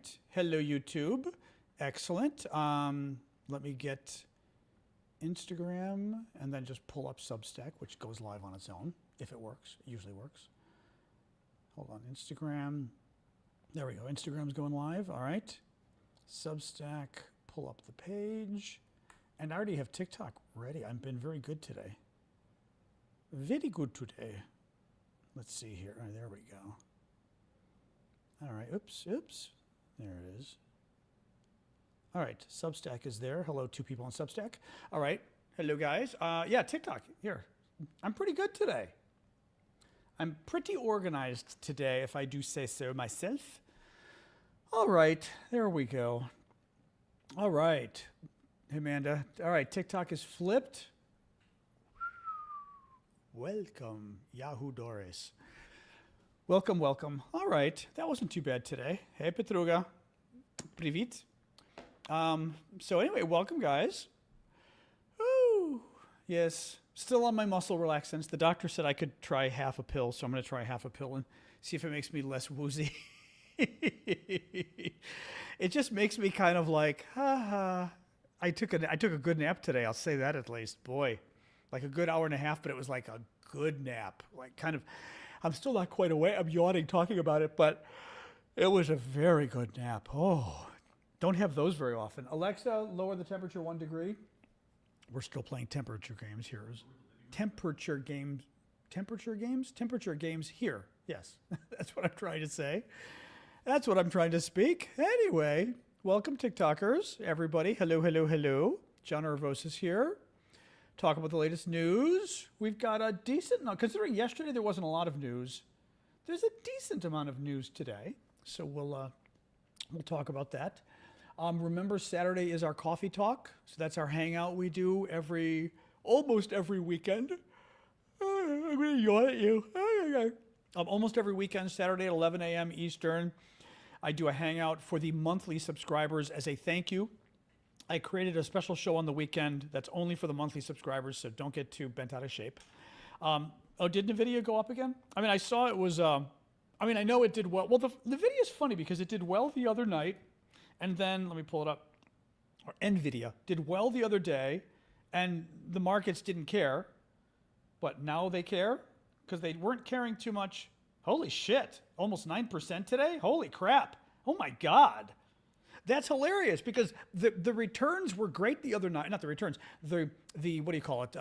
right. Hello, YouTube. Excellent. Let me get Instagram and then just pull up Substack, which goes live on its own, if it works. It usually works. Hold on, Instagram. There we go. Instagram's going live. All right. Substack, pull up the page. And I already have TikTok ready. I've been very good today. Very good today. Let's see here. All right, there we go. All right. Oops. There it is. All right. Substack is there. Hello, two people on Substack. All right. Hello, guys. Yeah, TikTok. Here. I'm pretty good today. I'm pretty organized today, if I do say so myself. All right. There we go. All right. Hey, Amanda. All right. TikTok is flipped. Welcome, Yahoo Doris. Welcome, welcome. All right. That wasn't too bad today. Hey, Petruga. Привет. So anyway, welcome, guys. Woo. Yes. Still on my muscle relaxants. The doctor said I could try half a pill, so I'm going to try half a pill and see if it makes me less woozy. It just makes me kind of like, I took a good nap today. I'll say that at least. Boy, like a good hour and a half, but it was like a good nap. Like kind of, I'm still not quite awake. I'm yawning talking about it, but it was a very good nap. Oh, don't have those very often. Alexa, lower the temperature 1 degree. We're still playing temperature games here. Temperature games here. Yes, that's what I'm trying to say. That's what I'm trying to speak. Anyway, welcome TikTokers, everybody. Hello, hello, hello. John Aravosis here. Talk about the latest news. We've got a decent, considering yesterday there wasn't a lot of news, there's a decent amount of news today. So we'll talk about that. Remember, Saturday is our coffee talk. So that's our hangout we do almost every weekend. I'm going to yawn at you. Almost every weekend, Saturday at 11 a.m. Eastern, I do a hangout for the monthly subscribers as a thank you. I created a special show on the weekend that's only for the monthly subscribers, so don't get too bent out of shape. Did NVIDIA go up again? I mean, I saw it was, I know it did well. Well, the video is funny because it did well the other night, and then, let me pull it up. Or NVIDIA did well the other day, and the markets didn't care, but now they care because they weren't caring too much. Holy shit, almost 9% today? Holy crap. Oh my God. That's hilarious because the returns were great the other night. Not the returns, the what do you call it?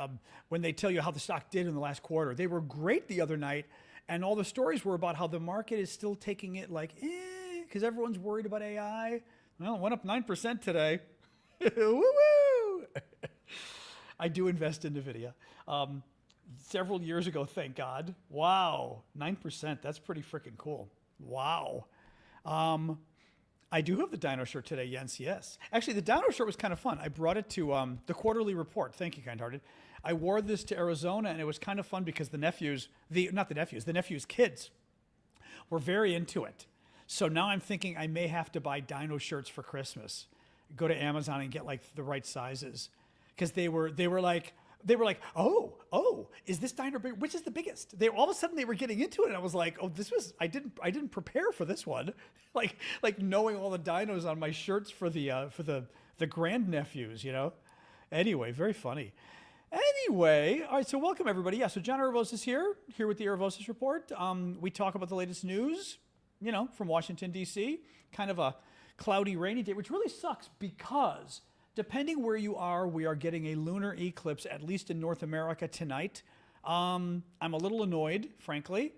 When they tell you how the stock did in the last quarter. They were great the other night, and all the stories were about how the market is still taking it like, because everyone's worried about AI. Well, it went up 9% today. Woo-woo! I do invest in NVIDIA. Several years ago, thank God. Wow, 9%. That's pretty freaking cool. Wow. I do have the dino shirt today, Jens, yes. Actually, the dino shirt was kind of fun. I brought it to the quarterly report. Thank you, kind-hearted. I wore this to Arizona, and it was kind of fun because the nephew's kids were very into it. So now I'm thinking I may have to buy dino shirts for Christmas. Go to Amazon and get like the right sizes. Because they were like, oh, is this dino big? Which is the biggest? All of a sudden they were getting into it, and I was like, oh, I didn't prepare for this one. like knowing all the dinos on my shirts for the grandnephews, you know. Anyway, very funny. Anyway, all right, so welcome everybody. Yeah, so John Aravosis here with the Aravosis Report. We talk about the latest news, you know, from Washington, D.C. Kind of a cloudy, rainy day, which really sucks because depending where you are, we are getting a lunar eclipse, at least in North America tonight. I'm a little annoyed, frankly,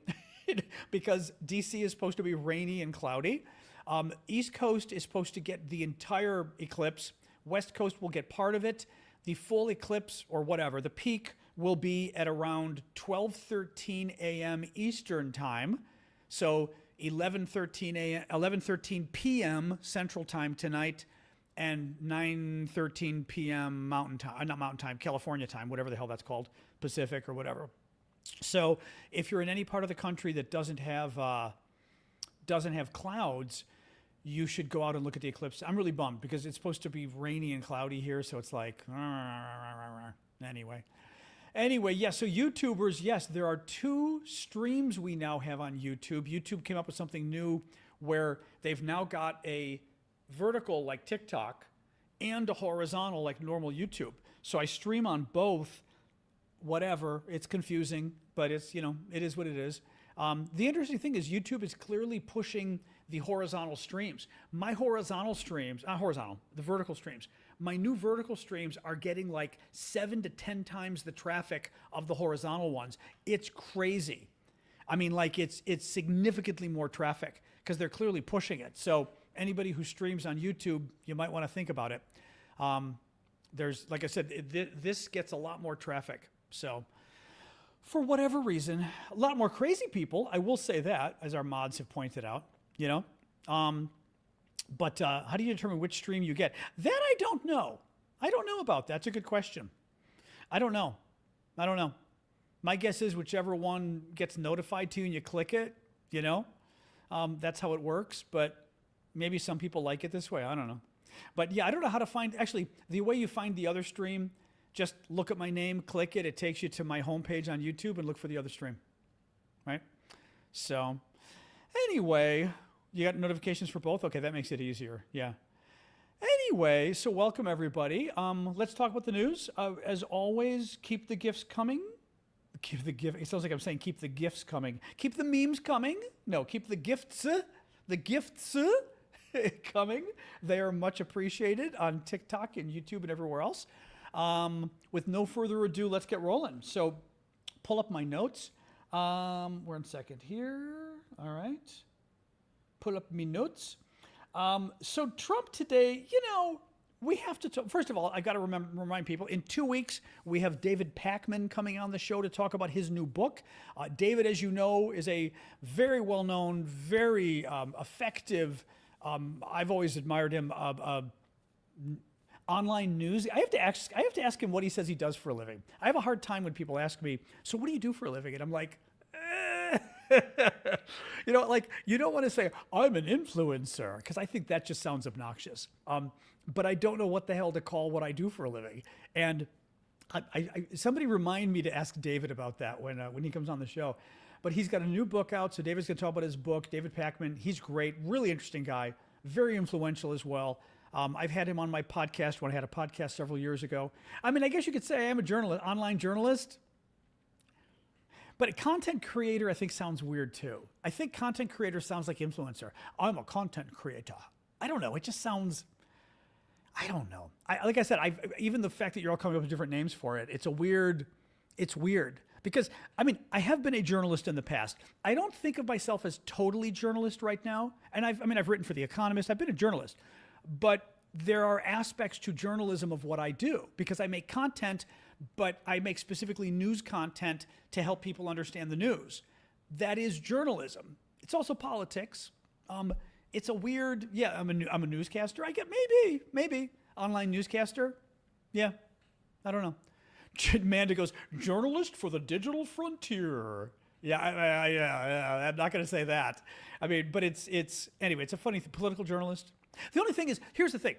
because D.C. is supposed to be rainy and cloudy. East Coast is supposed to get the entire eclipse. West Coast will get part of it. The full eclipse, or whatever, the peak will be at around 12:13 a.m. Eastern time. So 11:13 p.m. Central Time tonight, and 9:13 p.m. Mountain Time, not Mountain Time, California time, whatever the hell that's called, Pacific or whatever. So if you're in any part of the country that doesn't have clouds, you should go out and look at the eclipse. I'm really bummed because it's supposed to be rainy and cloudy here, so it's like, anyway. Anyway, yeah, so YouTubers, yes, there are 2 streams we now have on YouTube. YouTube came up with something new where they've now got a vertical like TikTok and a horizontal like normal YouTube. So I stream on both, whatever. It's confusing, but it's, it is what it is. The interesting thing is YouTube is clearly pushing the horizontal streams. My horizontal streams, the vertical streams, my new vertical streams are getting like 7 to 10 times the traffic of the horizontal ones. It's crazy. I mean, like it's significantly more traffic because they're clearly pushing it. So anybody who streams on YouTube, you might want to think about it. There's, like I said, this gets a lot more traffic. So for whatever reason, a lot more crazy people, I will say that, as our mods have pointed out, But how do you determine which stream you get? That I don't know. I don't know about that. That's a good question. I don't know. My guess is whichever one gets notified to you and you click it, that's how it works. But maybe some people like it this way. I don't know. But yeah, I don't know how to find, actually, the way you find the other stream, just look at my name, click it. It takes you to my homepage on YouTube and look for the other stream, right? So anyway, you got notifications for both? Okay, that makes it easier. Yeah. Anyway, so welcome everybody. Let's talk about the news. As always, keep the gifts coming. Keep the gift. It sounds like I'm saying keep the gifts coming. Keep the memes coming. No, keep the gifts coming. They are much appreciated on TikTok and YouTube and everywhere else. With no further ado, let's get rolling. So pull up my notes. We're in second here. All right. Pull up me notes. So Trump today, we have to talk. First of all, I got to remind people, in 2 weeks, we have David Pakman coming on the show to talk about his new book. David, as you know, is a very well-known, very effective, I've always admired him, online news. I have to ask him what he says he does for a living. I have a hard time when people ask me, so what do you do for a living? And I'm like, you don't want to say, I'm an influencer, because I think that just sounds obnoxious. But I don't know what the hell to call what I do for a living. And somebody remind me to ask David about that when he comes on the show. But he's got a new book out, so David's going to talk about his book. David Pakman, he's great, really interesting guy, very influential as well. I've had him on my podcast when I had a podcast several years ago. I mean, I guess you could say I am a journalist, online journalist. But a content creator, I think, sounds weird too. I think content creator sounds like influencer. I'm a content creator. I don't know. It just sounds, I don't know. Like I said, even the fact that you're all coming up with different names for it, it's weird. Because, I mean, I have been a journalist in the past. I don't think of myself as totally journalist right now. And I've written for The Economist. I've been a journalist. But there are aspects to journalism of what I do, because I make content, but I make specifically news content to help people understand the news. That is journalism. It's also politics. It's a weird, I'm a newscaster. I get maybe online newscaster. Yeah, I don't know. Amanda goes, journalist for the digital frontier. Yeah, I'm not going to say that. I mean, but anyway, it's a funny thing. Political journalist. The only thing is, here's the thing.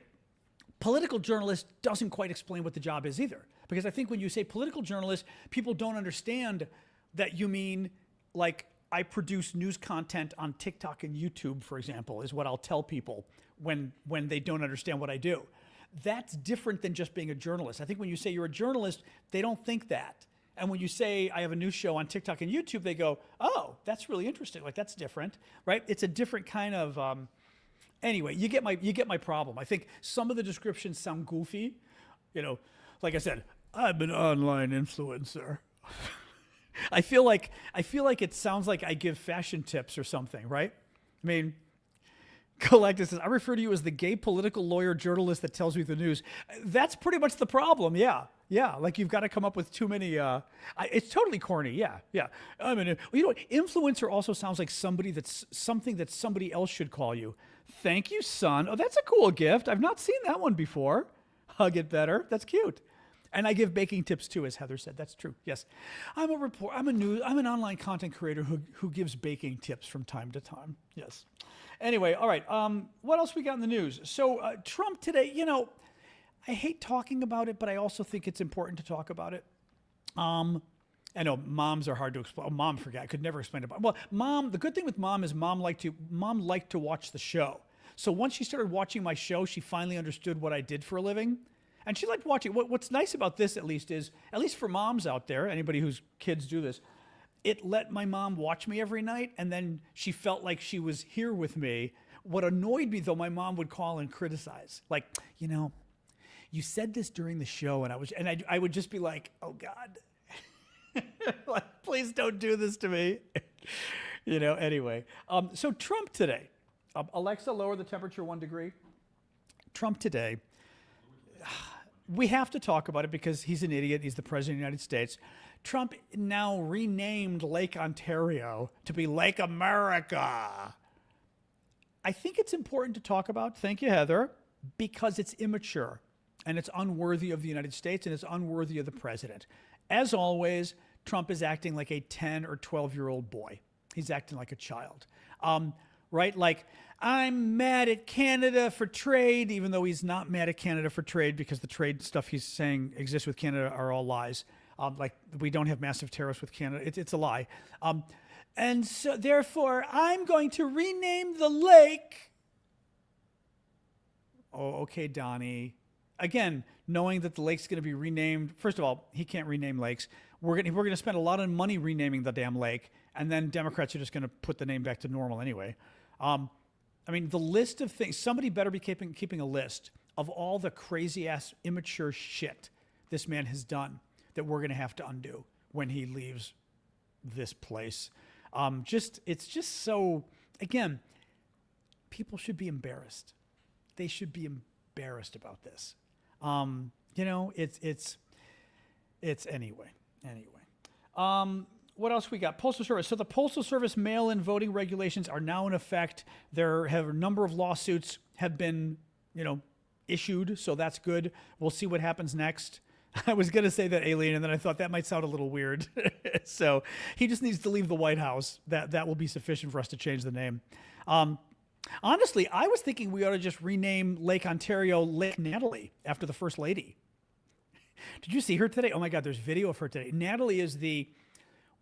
Political journalist doesn't quite explain what the job is either. Because I think when you say political journalist, people don't understand that you mean, like, I produce news content on TikTok and YouTube, for example, is what I'll tell people when they don't understand what I do. That's different than just being a journalist. I think when you say you're a journalist, they don't think that. And when you say I have a news show on TikTok and YouTube, they go, oh, that's really interesting. Like, that's different, right? It's a different kind of, anyway, you get my problem. I think some of the descriptions sound goofy. Like I said, I'm an online influencer. I feel like it sounds like I give fashion tips or something, right? I mean, Collectus says, I refer to you as the gay political lawyer journalist that tells me the news. That's pretty much the problem. Yeah. Like you've got to come up with too many. It's totally corny. Yeah. I mean, influencer also sounds like something that somebody else should call you. Thank you, son. Oh, that's a cool gift. I've not seen that one before. Hug it better. That's cute. And I give baking tips too, as Heather said. That's true. Yes. I'm an online content creator who gives baking tips from time to time. Yes. Anyway, all right. What else we got in the news? So Trump today, I hate talking about it, but I also think it's important to talk about it. I know moms are hard to explain. Oh, mom, forget. I could never explain it. Well, mom, the good thing with mom is mom liked to watch the show. So once she started watching my show, she finally understood what I did for a living. And she liked watching. What's nice about this, at least for moms out there, anybody whose kids do this, it let my mom watch me every night, and then she felt like she was here with me. What annoyed me, though, my mom would call and criticize. Like, you said this during the show, and I would just be like, oh, God. Like, please don't do this to me. Anyway. So Trump today. Alexa, lower the temperature 1 degree. Trump today. We have to talk about it because he's an idiot. He's the president of the United States. Trump now renamed Lake Ontario to be Lake America. I think it's important to talk about, thank you, Heather, because it's immature and it's unworthy of the United States and it's unworthy of the president. As always, Trump is acting like a 10 or 12-year-old boy. He's acting like a child, right? Like, I'm mad at Canada for trade, even though he's not mad at Canada for trade because the trade stuff he's saying exists with Canada are all lies. Like, we don't have massive tariffs with Canada. It's a lie. And so, therefore, I'm going to rename the lake. Oh, okay, Donnie. Again, knowing that the lake's going to be renamed. First of all, he can't rename lakes. We're going to spend a lot of money renaming the damn lake, and then Democrats are just going to put the name back to normal anyway. I mean, the list of things. Somebody better be keeping a list of all the crazy ass immature shit this man has done that we're going to have to undo when he leaves this place. It's just so. Again, people should be embarrassed. They should be embarrassed about this. It's anyway. What else we got? Postal Service. So the Postal Service mail-in voting regulations are now in effect. There have a number of lawsuits have been, issued. So that's good. We'll see what happens next. I was going to say that alien, and then I thought that might sound a little weird. So he just needs to leave the White House. That will be sufficient for us to change the name. Honestly, I was thinking we ought to just rename Lake Ontario Lake Natalie after the First Lady. Did you see her today? Oh my God, there's video of her today. Natalie is the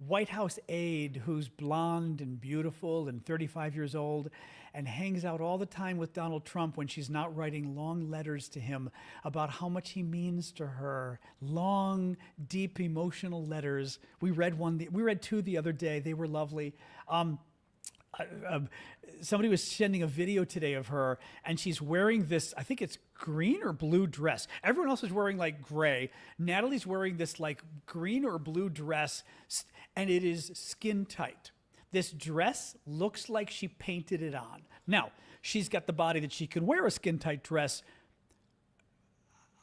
White House aide who's blonde and beautiful and 35 years old and hangs out all the time with Donald Trump when she's not writing long letters to him about how much he means to her. Long, deep, emotional letters. We read 2 the other day. They were lovely. Somebody was sending a video today of her, and she's wearing this, I think it's green or blue dress. Everyone else is wearing like gray. Natalie's wearing this like green or blue dress, and it is skin tight. This dress looks like she painted it on. Now, she's got the body that she can wear a skin tight dress.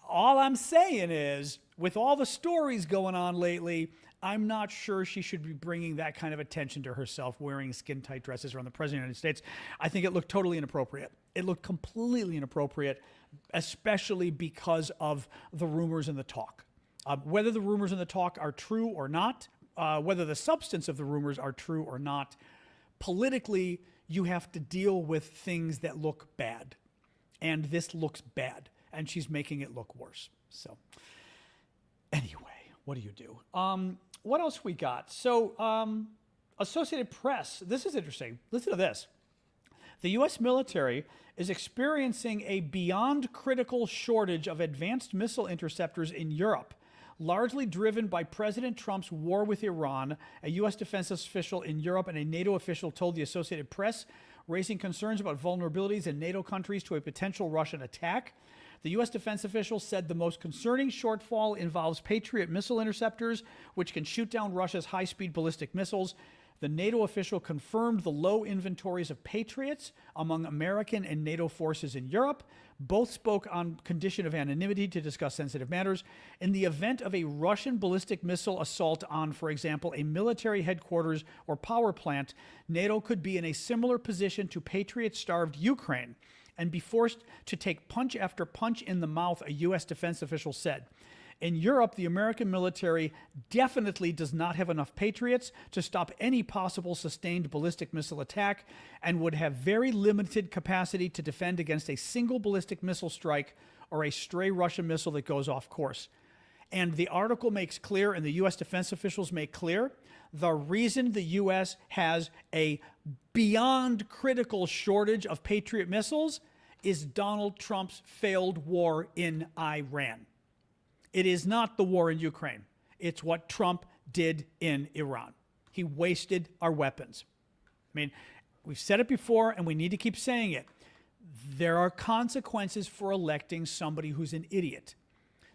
All I'm saying is, with all the stories going on lately, I'm not sure she should be bringing that kind of attention to herself wearing skin-tight dresses around the President of the United States. I think it looked totally inappropriate. It looked completely inappropriate, especially because of the rumors and the talk. Whether the rumors and the talk are true or not, whether the substance of the rumors are true or not, politically, you have to deal with things that look bad. And this looks bad, and she's making it look worse. So, anyway, what do you do? What else we got? So, Associated Press. This is interesting. Listen to this. The U.S. military is experiencing a beyond critical shortage of advanced missile interceptors in Europe, largely driven by President Trump's war with Iran. A U.S. defense official in Europe and a NATO official told the Associated Press, raising concerns about vulnerabilities in NATO countries to a potential Russian attack. The U.S. defense official said the most concerning shortfall involves Patriot missile interceptors, which can shoot down Russia's high-speed ballistic missiles. The NATO official confirmed the low inventories of Patriots among American and NATO forces in Europe. Both spoke on condition of anonymity to discuss sensitive matters. In the event of a Russian ballistic missile assault on, for example, a military headquarters or power plant, NATO could be in a similar position to Patriot-starved Ukraine and be forced to take punch after punch in the mouth, a U.S. defense official said. In Europe, the American military definitely does not have enough Patriots to stop any possible sustained ballistic missile attack and would have very limited capacity to defend against a single ballistic missile strike or a stray Russian missile that goes off course. And the article makes clear, and the U.S. defense officials make clear, the reason the U.S. has a beyond critical shortage of Patriot missiles is Donald Trump's failed war in Iran. It is not the war in Ukraine. It's what Trump did in Iran. He wasted our weapons. I mean, we've said it before, and we need to keep saying it. There are consequences for electing somebody who's an idiot.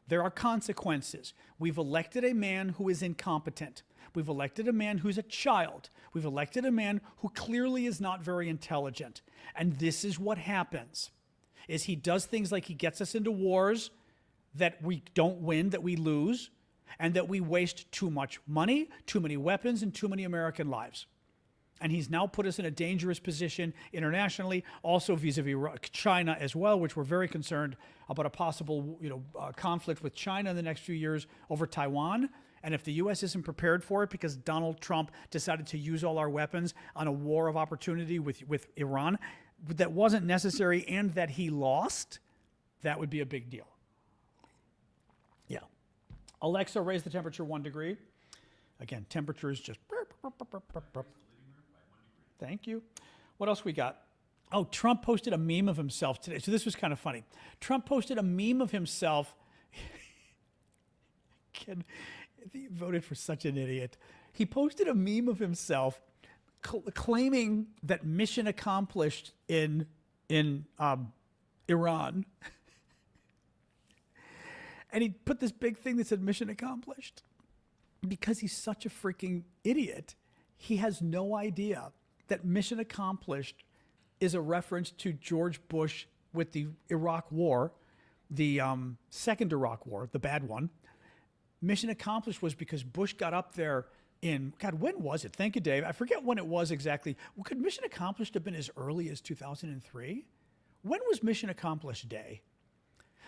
There are consequences. We've elected a man who is incompetent. We've elected a man who's a child. We've elected a man who clearly is not very intelligent. And this is what happens, is he does things like he gets us into wars that we don't win, that we lose, and that we waste too much money, too many weapons, and too many American lives. And he's now put us in a dangerous position internationally, also vis-a-vis China as well, which we're very concerned about a possible conflict with China in the next few years over Taiwan. And if the U.S. isn't prepared for it because Donald Trump decided to use all our weapons on a war of opportunity with Iran that wasn't necessary and that he lost, that would be a big deal. Yeah. Alexa, raise the temperature 1 degree. Again, temperature is just... Thank you. What else we got? Oh, Trump posted a meme of himself today. So this was kind of funny. Trump posted a meme of himself. He voted for such an idiot. He posted a meme of himself claiming that mission accomplished in Iran. And he put this big thing that said mission accomplished. Because he's such a freaking idiot, he has no idea that mission accomplished is a reference to George Bush with the Iraq War, the second Iraq War, the bad one. Mission accomplished was because Bush got up there in, God, when was it? Thank you, Dave. I forget when it was exactly. Could mission accomplished have been as early as 2003? When was mission accomplished day?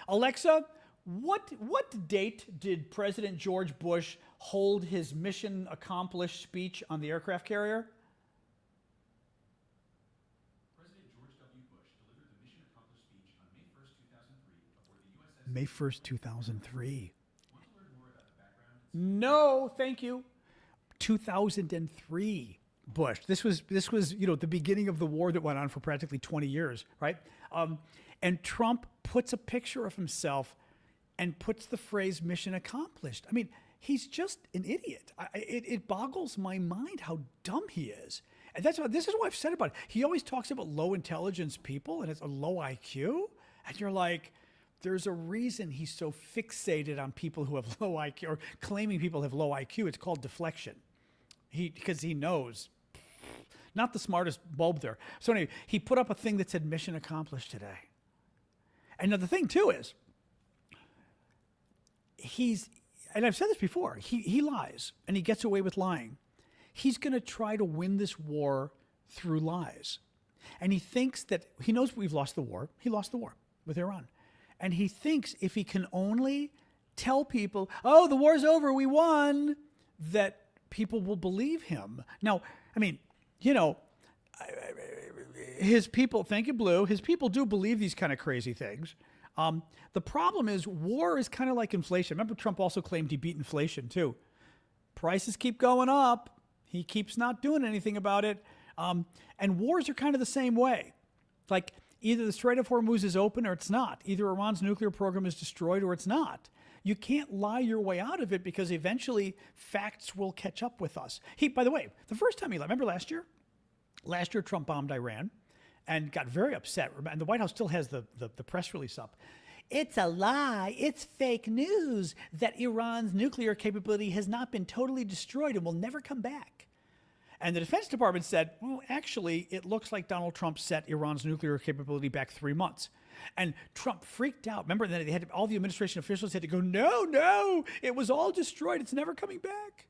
Alexa, what date did President George Bush hold his mission accomplished speech on the aircraft carrier? May 1st, 2003. No, thank you. 2003, Bush. This was the beginning of the war that went on for practically 20 years, right? And Trump puts a picture of himself and puts the phrase mission accomplished. I mean, he's just an idiot. It boggles my mind how dumb he is. And this is what I've said about it. He always talks about low intelligence people and it's a low IQ. And you're like, there's a reason he's so fixated on people who have low IQ or claiming people have low IQ. It's called deflection. Because he knows, not the smartest bulb there. So anyway, he put up a thing that said mission accomplished today. And now the thing too is, and I've said this before, he lies and he gets away with lying. He's going to try to win this war through lies. And he knows we've lost the war. He lost the war with Iran. And he thinks if he can only tell people, oh, the war's over, we won, that people will believe him. Now, I mean, his people, thank you, Blue, his people do believe these kind of crazy things. The problem is war is kind of like inflation. Remember, Trump also claimed he beat inflation too. Prices keep going up. He keeps not doing anything about it. And wars are kind of the same way. Like either the Strait of Hormuz is open or it's not. Either Iran's nuclear program is destroyed or it's not. You can't lie your way out of it because eventually facts will catch up with us. By the way, the first time he lied, remember last year? Last year, Trump bombed Iran and got very upset. And the White House still has the press release up. It's a lie. It's fake news that Iran's nuclear capability has not been totally destroyed and will never come back. And the Defense Department said, well, actually, it looks like Donald Trump set Iran's nuclear capability back 3 months. And Trump freaked out. Remember that all the administration officials had to go, no, it was all destroyed. It's never coming back.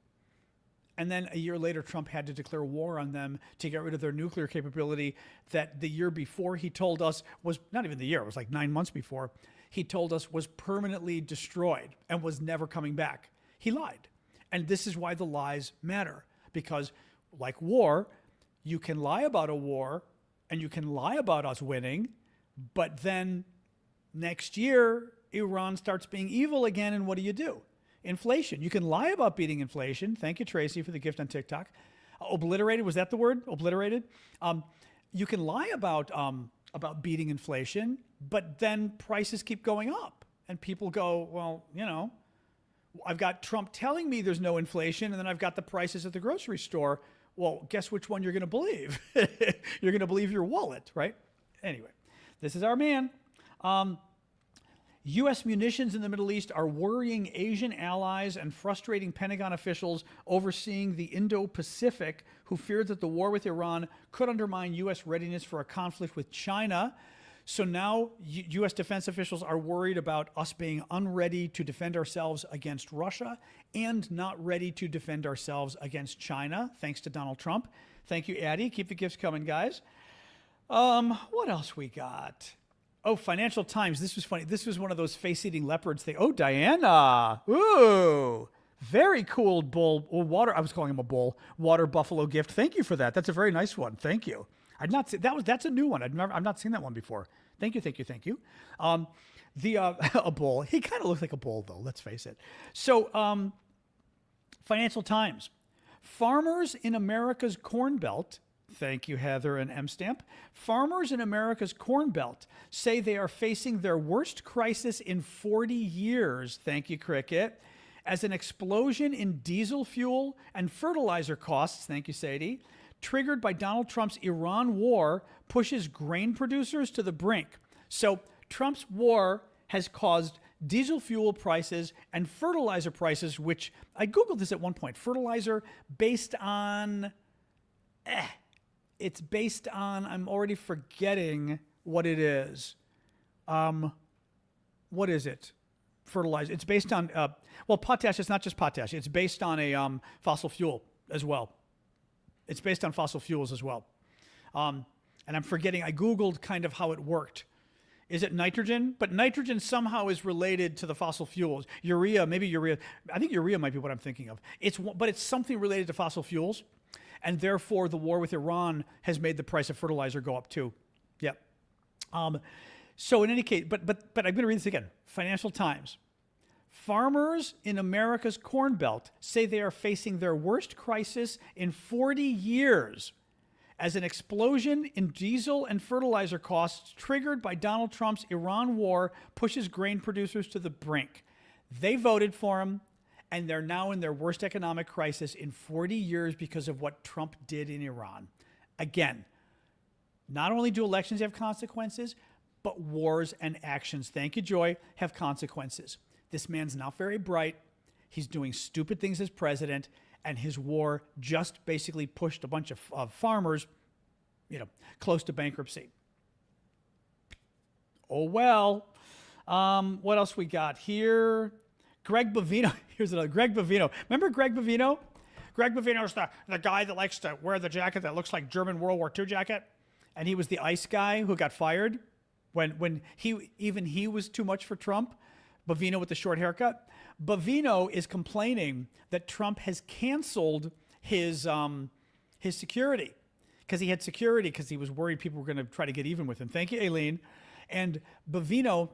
And then a year later, Trump had to declare war on them to get rid of their nuclear capability that the year before he told us was, not even the year, it was like 9 months before, he told us was permanently destroyed and was never coming back. He lied. And this is why the lies matter. Because like war, you can lie about a war and you can lie about us winning, but then next year, Iran starts being evil again, and what do? inflation. You can lie about beating inflation. Thank you, Tracy, for the gift on TikTok. Obliterated, was that the word? Obliterated? You can lie about beating inflation, but then prices keep going up. And people go, well, you know, I've got Trump telling me there's no inflation, and then I've got the prices at the grocery store. Well, guess which one you're going to believe? You're going to believe your wallet, right? Anyway, this is our man. U.S. munitions in the Middle East are worrying Asian allies and frustrating Pentagon officials overseeing the Indo-Pacific, who feared that the war with Iran could undermine U.S. readiness for a conflict with China. So now U.S. defense officials are worried about us being unready to defend ourselves against Russia and not ready to defend ourselves against China, thanks to Donald Trump. Thank you, Addie. Keep the gifts coming, guys. What else we got? Oh, Financial Times. This was funny. This was one of those face-eating leopards thing. Oh, Diana. Ooh. Very cool bull or water. I was calling him a bull. Water buffalo gift. Thank you for that. That's a very nice one. Thank you. I'd not seen that's a new one. I've not seen that one before. Thank you. A bull. He kind of looks like a bull, though. Let's face it. So, Financial Times. Farmers in America's Corn Belt. Thank you, Heather and M Stamp. Farmers in America's Corn Belt say they are facing their worst crisis in 40 years. Thank you, Cricket. As an explosion in diesel fuel and fertilizer costs. Thank you, Sadie. Triggered by Donald Trump's Iran war, pushes grain producers to the brink. So Trump's war has caused diesel fuel prices and fertilizer prices, which I Googled this at one point. Fertilizer based on, it's based on, I'm already forgetting what it is. What is it? Fertilizer. It's based on, well, potash, it's not just potash. It's based on a fossil fuel as well. It's based on fossil fuels as well. And I'm forgetting, I Googled kind of how it worked. Is it nitrogen? But nitrogen somehow is related to the fossil fuels. Urea, maybe urea. I think urea might be what I'm thinking of. But it's something related to fossil fuels. And therefore, the war with Iran has made the price of fertilizer go up too. Yep. So in any case, but I'm going to read this again. Financial Times. Farmers in America's Corn Belt say they are facing their worst crisis in 40 years as an explosion in diesel and fertilizer costs triggered by Donald Trump's Iran war pushes grain producers to the brink. They voted for him, and they're now in their worst economic crisis in 40 years because of what Trump did in Iran. Again, not only do elections have consequences, but wars and actions, thank you, Joy, have consequences. This man's not very bright. He's doing stupid things as president, and his war just basically pushed a bunch of farmers, close to bankruptcy. Oh, well. What else we got here? Greg Bovino. Here's another. Greg Bovino. Remember Greg Bovino? Greg Bovino's the guy that likes to wear the jacket that looks like German World War II jacket. And he was the ICE guy who got fired when he was too much for Trump. Bovino with the short haircut. Bovino is complaining that Trump has canceled his security because he had security because he was worried people were going to try to get even with him. Thank you, Aileen. And Bovino,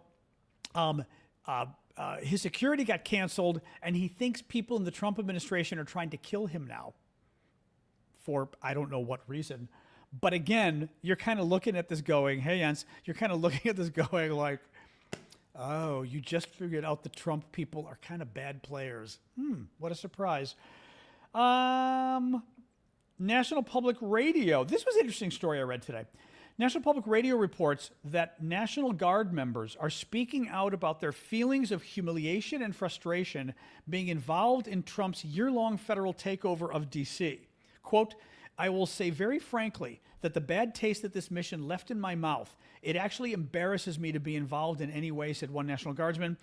his security got canceled, and he thinks people in the Trump administration are trying to kill him now for I don't know what reason. But again, you're kind of looking at this going, hey, Jens, you're kind of looking at this going like, oh, you just figured out the Trump people are kind of bad players. What a surprise. National Public Radio. This was an interesting story I read today. National Public Radio reports that National Guard members are speaking out about their feelings of humiliation and frustration being involved in Trump's year-long federal takeover of D.C. Quote, I will say very frankly that the bad taste that this mission left in my mouth, it actually embarrasses me to be involved in any way, said one National Guardsman.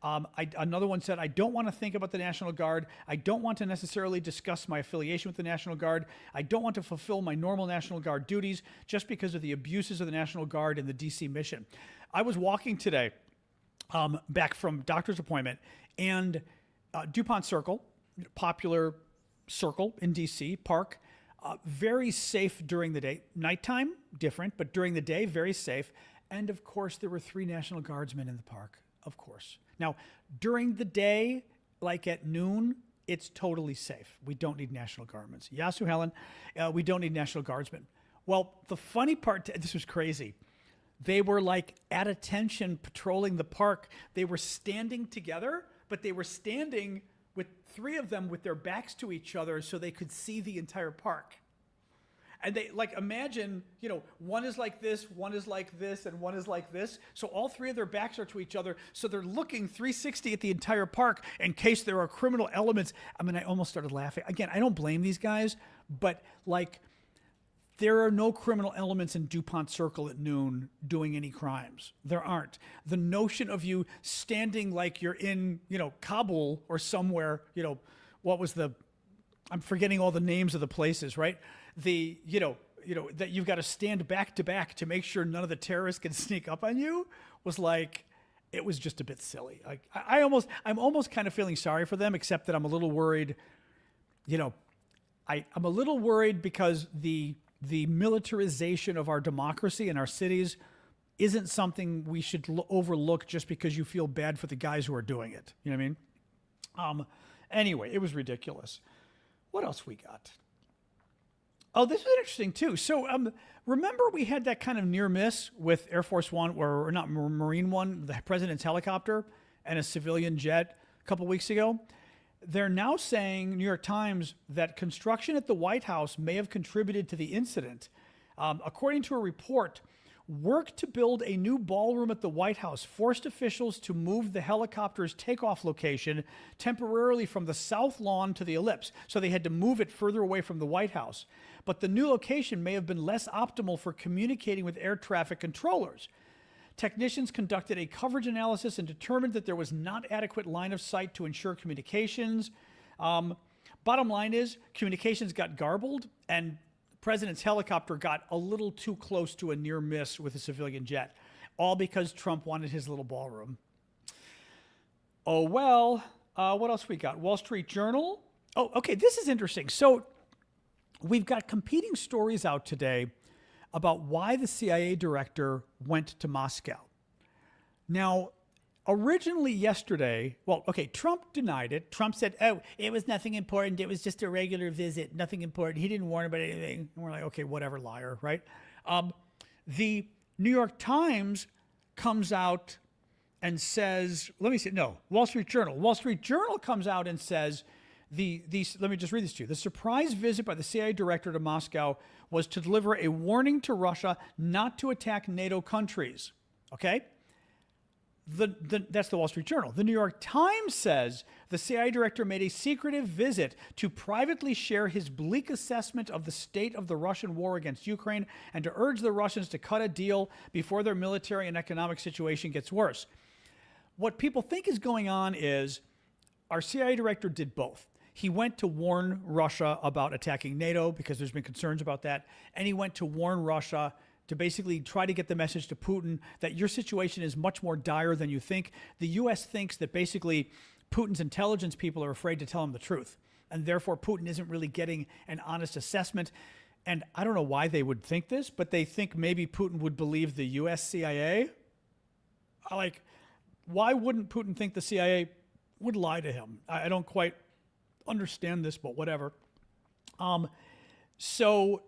Another one said, I don't want to think about the National Guard. I don't want to necessarily discuss my affiliation with the National Guard. I don't want to fulfill my normal National Guard duties just because of the abuses of the National Guard and the D.C. mission. I was walking today back from doctor's appointment, and DuPont Circle, popular circle in D.C., park, very safe during the day. Nighttime, different, but during the day, very safe. And of course, there were 3 National Guardsmen in the park, of course. Now, during the day, like at noon, it's totally safe. We don't need national guardsmen. Yasu Helen, we don't need national guardsmen. Well, the funny part, this was crazy. They were like at attention patrolling the park. They were standing together, but they were standing with three of them with their backs to each other so they could see the entire park. And they, like, imagine, you know, one is like this, one is like this, and one is like this. So all three of their backs are to each other. So they're looking 360 at the entire park in case there are criminal elements. I mean, I almost started laughing. Again, I don't blame these guys, but like, there are no criminal elements in DuPont Circle at noon doing any crimes. There aren't. The notion of you standing like you're in, you know, Kabul or somewhere, you know, what was the, I'm forgetting all the names of the places, right? The, you know, that you've got to stand back to back to make sure none of the terrorists can sneak up on you was like, it was just a bit silly. Like I'm almost kind of feeling sorry for them, except that I'm a little worried, you know, I'm a little worried because the militarization of our democracy and our cities isn't something we should overlook just because you feel bad for the guys who are doing it. You know what I mean? Anyway, it was ridiculous. What else we got? Oh, this is interesting too. So remember we had that kind of near miss with Air Force One, or not Marine One, the president's helicopter and a civilian jet a couple weeks ago? They're now saying, New York Times, that construction at the White House may have contributed to the incident. According to a report, work to build a new ballroom at the White House forced officials to move the helicopter's takeoff location temporarily from the South Lawn to the Ellipse. So they had to move it further away from the White House. But the new location may have been less optimal for communicating with air traffic controllers. Technicians conducted a coverage analysis and determined that there was not adequate line of sight to ensure communications. Bottom line is, communications got garbled, and the president's helicopter got a little too close to a near miss with a civilian jet, all because Trump wanted his little ballroom. Oh, well, what else we got? Wall Street Journal. Oh, okay, this is interesting. So we've got competing stories out today about why the CIA director went to Moscow. Now, originally yesterday, well, okay, Trump denied it. Trump said, oh, it was nothing important. It was just a regular visit, nothing important. He didn't warn about anything. And we're like, okay, whatever, liar, right? The New York Times comes out and says, let me see, no, Wall Street Journal. Wall Street Journal comes out and says, let me just read this to you. The surprise visit by the CIA director to Moscow was to deliver a warning to Russia not to attack NATO countries. Okay? That's the Wall Street Journal. The New York Times says the CIA director made a secretive visit to privately share his bleak assessment of the state of the Russian war against Ukraine and to urge the Russians to cut a deal before their military and economic situation gets worse. What people think is going on is our CIA director did both. He went to warn Russia about attacking NATO because there's been concerns about that. And he went to warn Russia to basically try to get the message to Putin that your situation is much more dire than you think. The U.S. thinks that basically Putin's intelligence people are afraid to tell him the truth. And therefore, Putin isn't really getting an honest assessment. And I don't know why they would think this, but they think maybe Putin would believe the U.S. CIA. Like, why wouldn't Putin think the CIA would lie to him? I don't quite understand this, but whatever. So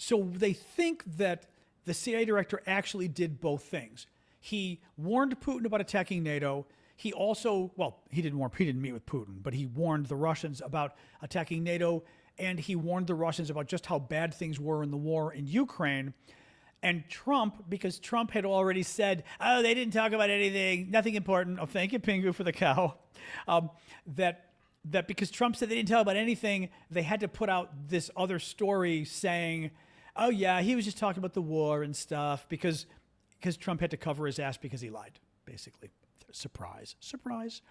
they think that the CIA director actually did both things. He warned Putin about attacking NATO. He also, well, he didn't meet with Putin, but he warned the Russians about attacking NATO, and he warned the Russians about just how bad things were in the war in Ukraine. And Trump, because Trump had already said, oh, they didn't talk about anything, nothing important. Oh, thank you, Pingu, for the cow. That because Trump said they didn't tell about anything, they had to put out this other story saying, oh, yeah, he was just talking about the war and stuff because Trump had to cover his ass because he lied, basically. Surprise. Surprise.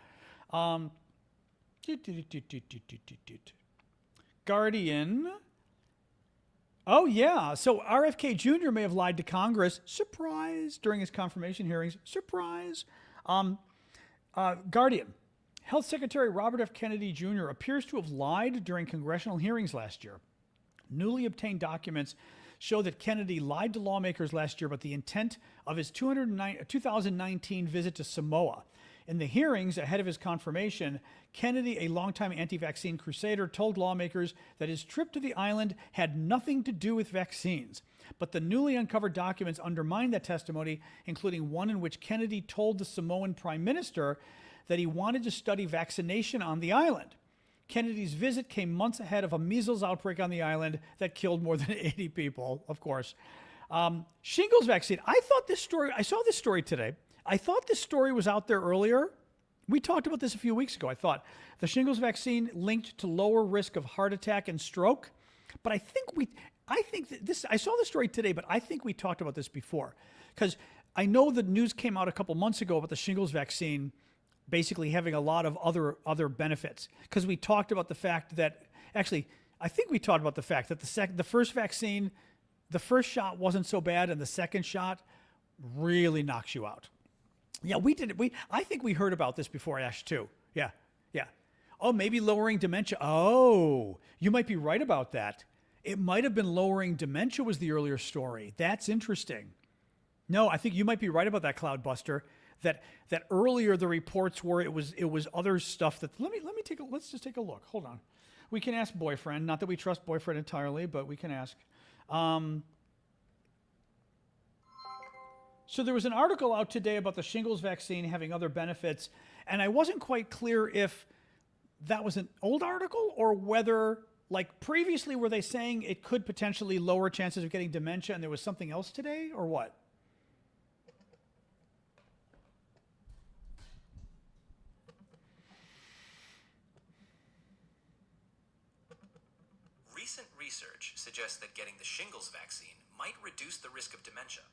Guardian. Oh, yeah. So RFK Jr. may have lied to Congress. Surprise. During his confirmation hearings. Surprise. Guardian. Health Secretary Robert F. Kennedy Jr. appears to have lied during congressional hearings last year. Newly obtained documents show that Kennedy lied to lawmakers last year about the intent of his 2019 visit to Samoa. In the hearings ahead of his confirmation, Kennedy, a longtime anti-vaccine crusader, told lawmakers that his trip to the island had nothing to do with vaccines. But the newly uncovered documents undermined that testimony, including one in which Kennedy told the Samoan prime minister that he wanted to study vaccination on the island. Kennedy's visit came months ahead of a measles outbreak on the island that killed more than 80 people, of course. Shingles vaccine. I saw this story today. I thought this story was out there earlier. We talked about this a few weeks ago. I thought the shingles vaccine linked to lower risk of heart attack and stroke. But I saw the story today, but I think we talked about this before. Because I know the news came out a couple months ago about the shingles vaccine basically having a lot of other benefits. Because we talked about the fact that, actually, I think we talked about the fact that the first vaccine, the first shot wasn't so bad, and the second shot really knocks you out. Yeah, we did. I think we heard about this before, Ash, too. Yeah. Oh, maybe lowering dementia. Oh, you might be right about that. It might have been lowering dementia was the earlier story. That's interesting. No, I think you might be right about that, Cloudbuster. That earlier the reports were it was other stuff that let's just take a look. Hold on. We can ask boyfriend. Not that we trust boyfriend entirely, but we can ask. So there was an article out today about the shingles vaccine having other benefits, and I wasn't quite clear if that was an old article or whether, like previously, were they saying it could potentially lower chances of getting dementia and there was something else today, or what? Recent research suggests that getting the shingles vaccine might reduce the risk of dementia.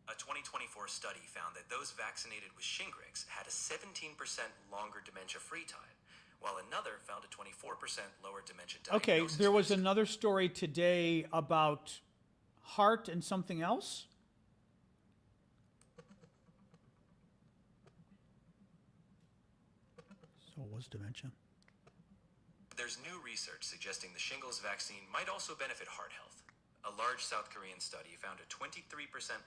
A 2024 study found that those vaccinated with Shingrix had a 17% longer dementia-free time, while another found a 24% lower dementia diagnosis. Okay, there was another story today about heart and something else. So it was dementia. There's new research suggesting the shingles vaccine might also benefit heart health. A large South Korean study found a 23%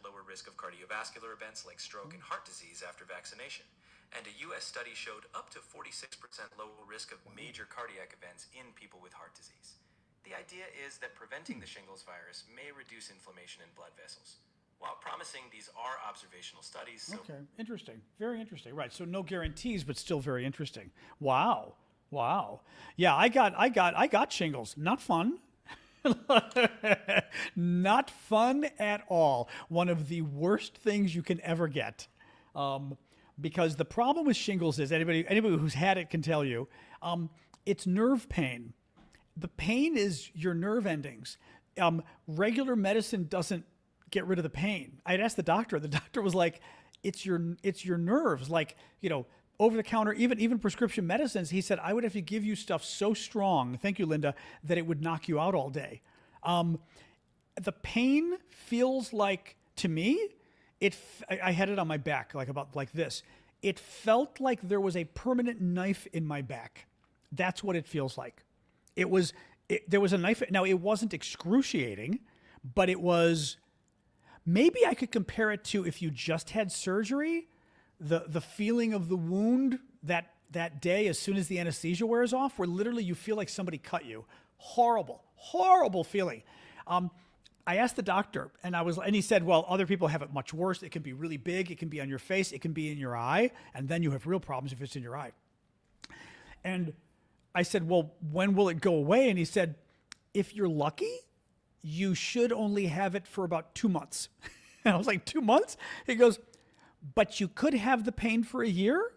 lower risk of cardiovascular events like stroke and heart disease after vaccination. And a U.S. study showed up to 46% lower risk of major cardiac events in people with heart disease. The idea is that preventing the shingles virus may reduce inflammation in blood vessels. While promising, these are observational studies. So okay, interesting. Very interesting. Right, so no guarantees, but still very interesting. Wow. Yeah, I got shingles. Not fun. Not fun at all. One of the worst things you can ever get. Because the problem with shingles is, anybody who's had it can tell you, it's nerve pain. The pain is your nerve endings. Regular medicine doesn't get rid of the pain. I'd asked the doctor. The doctor was like, it's your nerves. Like, over the counter, even prescription medicines, he said, I would have to give you stuff so strong, thank you, Linda, that it would knock you out all day. The pain feels like, to me, I had it on my back, like this. It felt like there was a permanent knife in my back. That's what it feels like. There was a knife. Now, it wasn't excruciating, but it was, maybe I could compare it to if you just had surgery. The feeling of the wound that day as soon as the anesthesia wears off, where literally you feel like somebody cut you. Horrible feeling. I asked the doctor, and he said, well, other people have it much worse. It can be really big. It can be on your face. It can be in your eye. And then you have real problems if it's in your eye. And I said, well, when will it go away? And he said, if you're lucky, you should only have it for about 2 months. And I was like, 2 months? He goes, but you could have the pain for a year,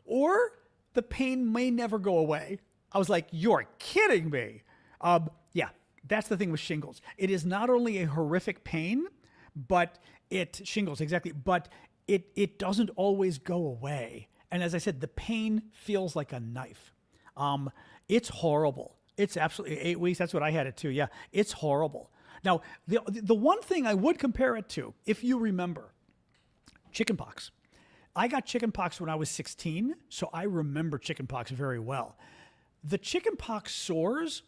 or the pain may never go away. I was like, you're kidding me. Yeah, that's the thing with shingles. It is not only a horrific pain, but shingles, exactly, but it doesn't always go away. And as I said, the pain feels like a knife. It's horrible. It's absolutely 8 weeks. That's what I had it too. Yeah, it's horrible. Now, the one thing I would compare it to, if you remember, chickenpox. I got chickenpox when I was 16, so I remember chickenpox very well. The chickenpox sores,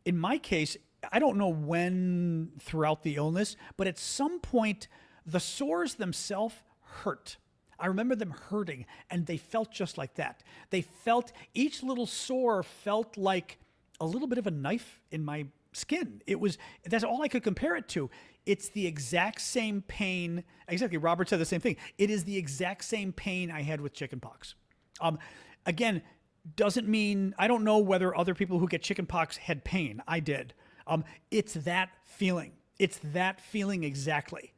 in my case, I don't know when throughout the illness, but at some point, the sores themselves hurt. I remember them hurting, and they felt just like that. They felt, each little sore felt like a little bit of a knife in my skin. That's all I could compare it to. It's the exact same pain. Exactly. Robert said the same thing. It is the exact same pain I had with chickenpox. Again, doesn't mean, I don't know whether other people who get chickenpox had pain. I did. It's that feeling. It's that feeling exactly.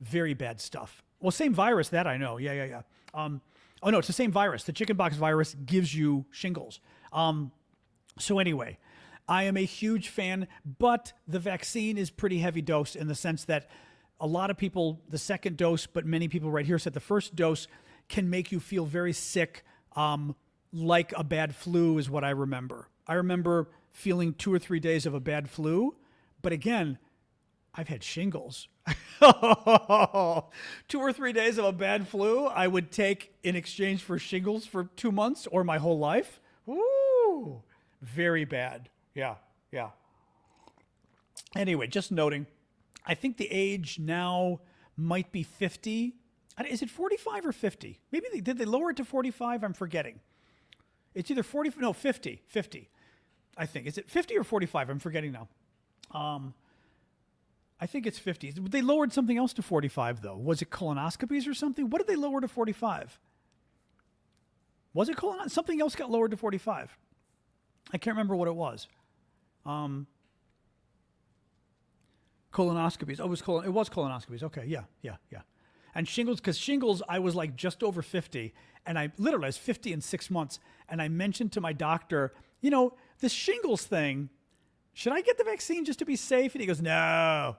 Very bad stuff. Well, same virus, that I know. Yeah. Oh no, it's the same virus. The chickenpox virus gives you shingles. So anyway, I am a huge fan, but the vaccine is pretty heavy dose in the sense that a lot of people, the second dose, but many people right here said the first dose can make you feel very sick, like a bad flu is what I remember. I remember feeling 2 or 3 days of a bad flu, but again, I've had shingles. 2 or 3 days of a bad flu I would take in exchange for shingles for 2 months or my whole life. Ooh, very bad. Yeah. Anyway, just noting, I think the age now might be 50. Is it 45 or 50? Maybe did they lower it to 45? I'm forgetting. It's either 50. I think. Is it 50 or 45? I'm forgetting now. I think it's 50. They lowered something else to 45, though. Was it colonoscopies or something? What did they lower to 45? Was it something else got lowered to 45? I can't remember what it was. Colonoscopies. Oh, it was colonoscopies. Okay, yeah. And shingles, because shingles, I was like just over 50, and I was 50 in 6 months, and I mentioned to my doctor, this shingles thing, should I get the vaccine just to be safe? And he goes, no,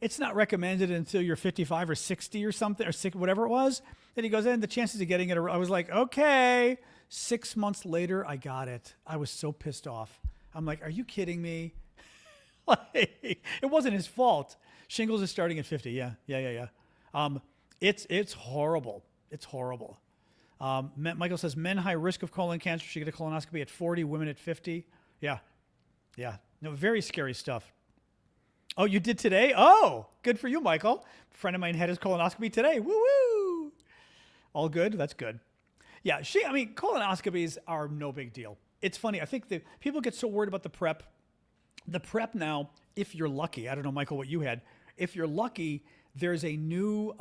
it's not recommended until you're 55 or 60 or something, or 6, whatever it was. And he goes, and the chances of getting it, I was like, okay. 6 months later, I got it. I was so pissed off. I'm like, are you kidding me? It wasn't his fault. Shingles is starting at 50. Yeah. It's horrible. It's horrible. Michael says men high risk of colon cancer should get a colonoscopy at 40, women at 50. Yeah. No, very scary stuff. Oh, you did today? Oh, good for you, Michael. A friend of mine had his colonoscopy today. Woo! All good? That's good. Yeah, colonoscopies are no big deal. It's funny. I think that people get so worried about the prep. The prep now, if you're lucky, I don't know, Michael, what you had. If you're lucky, there's a new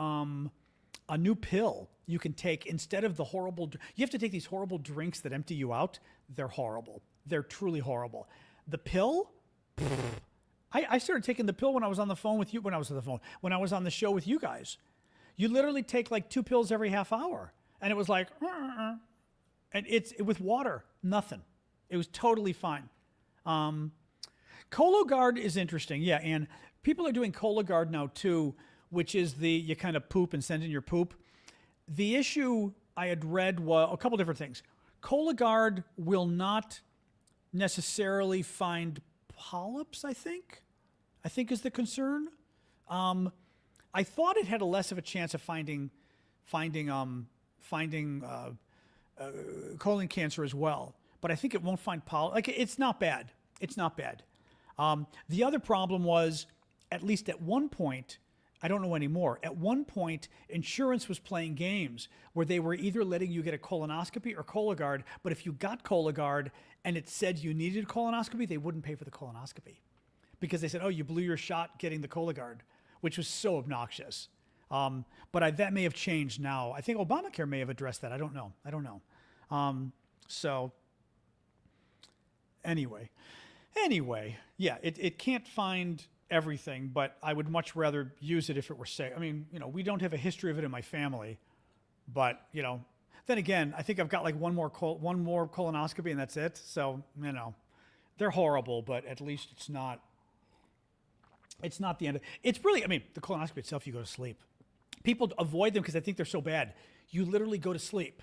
pill you can take instead of the horrible. You have to take these horrible drinks that empty you out. They're horrible. They're truly horrible. The pill, I started taking the pill when I was on the phone with you. When I was on the show with you guys, you literally take like 2 pills every half hour, and it was like, and it's with water, nothing. It was totally fine. Cologuard is interesting, yeah, and people are doing Cologuard now too, which is you kind of poop and send in your poop. The issue I had read was a couple different things. Cologuard will not necessarily find polyps, I think is the concern. I thought it had a less of a chance of finding colon cancer as well, but I think it won't find polyps. It's not bad. The other problem was, at least at one point, I don't know anymore, at one point, insurance was playing games where they were either letting you get a colonoscopy or Cologuard, but if you got Cologuard and it said you needed a colonoscopy, they wouldn't pay for the colonoscopy because they said, oh, you blew your shot getting the Cologuard, which was so obnoxious. But that may have changed now. I think Obamacare may have addressed that. I don't know. So anyway, yeah, it can't find everything, but I would much rather use it if it were safe. I mean, we don't have a history of it in my family, but then again, I think I've got like one more colonoscopy and that's it. So, they're horrible, but at least it's not the end of it's really, the colonoscopy itself, you go to sleep. People avoid them because they think they're so bad. You literally go to sleep.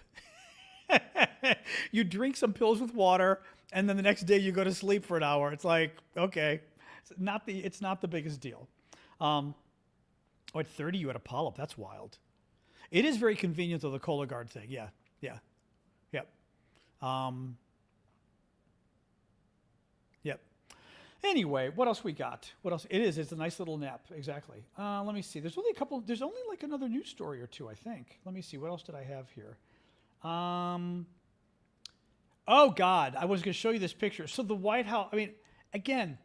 You drink some pills with water, and then the next day you go to sleep for an hour. It's like, okay, it's not the biggest deal. At 30 you had a polyp. That's wild. It is very convenient though, the Cologuard thing. Yeah. Yep. Anyway, what else we got? What else? It's a nice little nap. Exactly. Let me see. There's only like another news story or two, I think. Let me see. What else did I have here? Oh God, I was going to show you this picture. So the White House, I mean, again,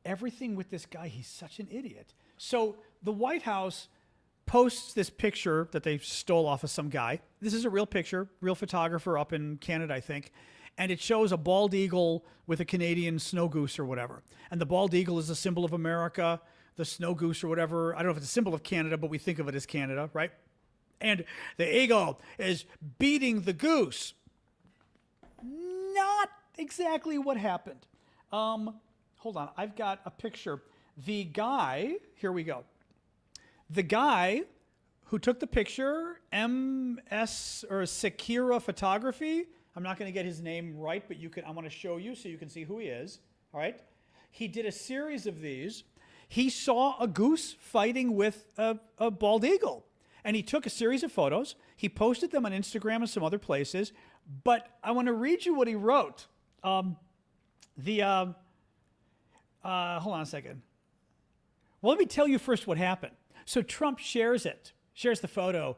everything with this guy, he's such an idiot. So the White House posts this picture that they stole off of some guy. This is a real picture, real photographer up in Canada, I think. And it shows a bald eagle with a Canadian snow goose or whatever. And the bald eagle is a symbol of America. The snow goose or whatever, I don't know if it's a symbol of Canada, but we think of it as Canada, right? And the eagle is beating the goose. Not exactly what happened. Hold on, I've got a picture. The guy, here we go. The guy who took the picture, MS or Sekira Photography, I'm not going to get his name right, but I want to show you so you can see who he is. All right. He did a series of these. He saw a goose fighting with a bald eagle, and he took a series of photos. He posted them on Instagram and some other places, but I want to read you what he wrote. Hold on a second. Well, let me tell you first what happened. So Trump shares the photo.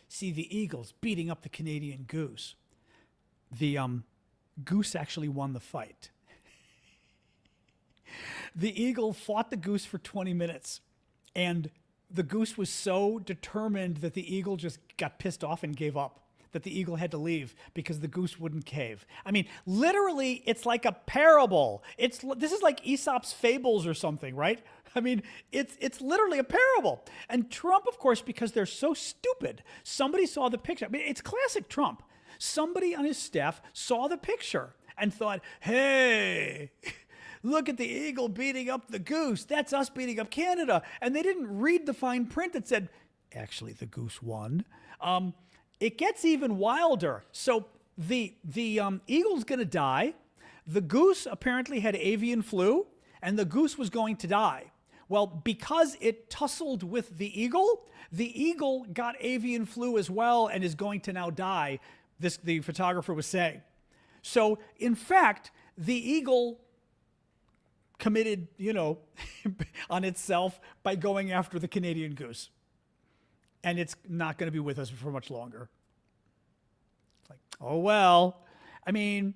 See the eagles beating up the Canadian goose. The goose actually won the fight. The eagle fought the goose for 20 minutes, and the goose was so determined that the eagle just got pissed off and gave up, that the eagle had to leave because the goose wouldn't cave. I mean, literally, it's like a parable. This is like Aesop's fables or something, right? I mean, it's literally a parable. And Trump, of course, because they're so stupid, somebody saw the picture. I mean, it's classic Trump. Somebody on his staff saw the picture and thought, hey, look at the eagle beating up the goose. That's us beating up Canada. And they didn't read the fine print that said, actually, the goose won. It gets even wilder. So the eagle's going to die. The goose apparently had avian flu, and the goose was going to die. Well, because it tussled with the eagle got avian flu as well and is going to now die, the photographer was saying. So, in fact, the eagle committed, on itself by going after the Canadian goose. And it's not going to be with us for much longer. It's like, oh, well. I mean,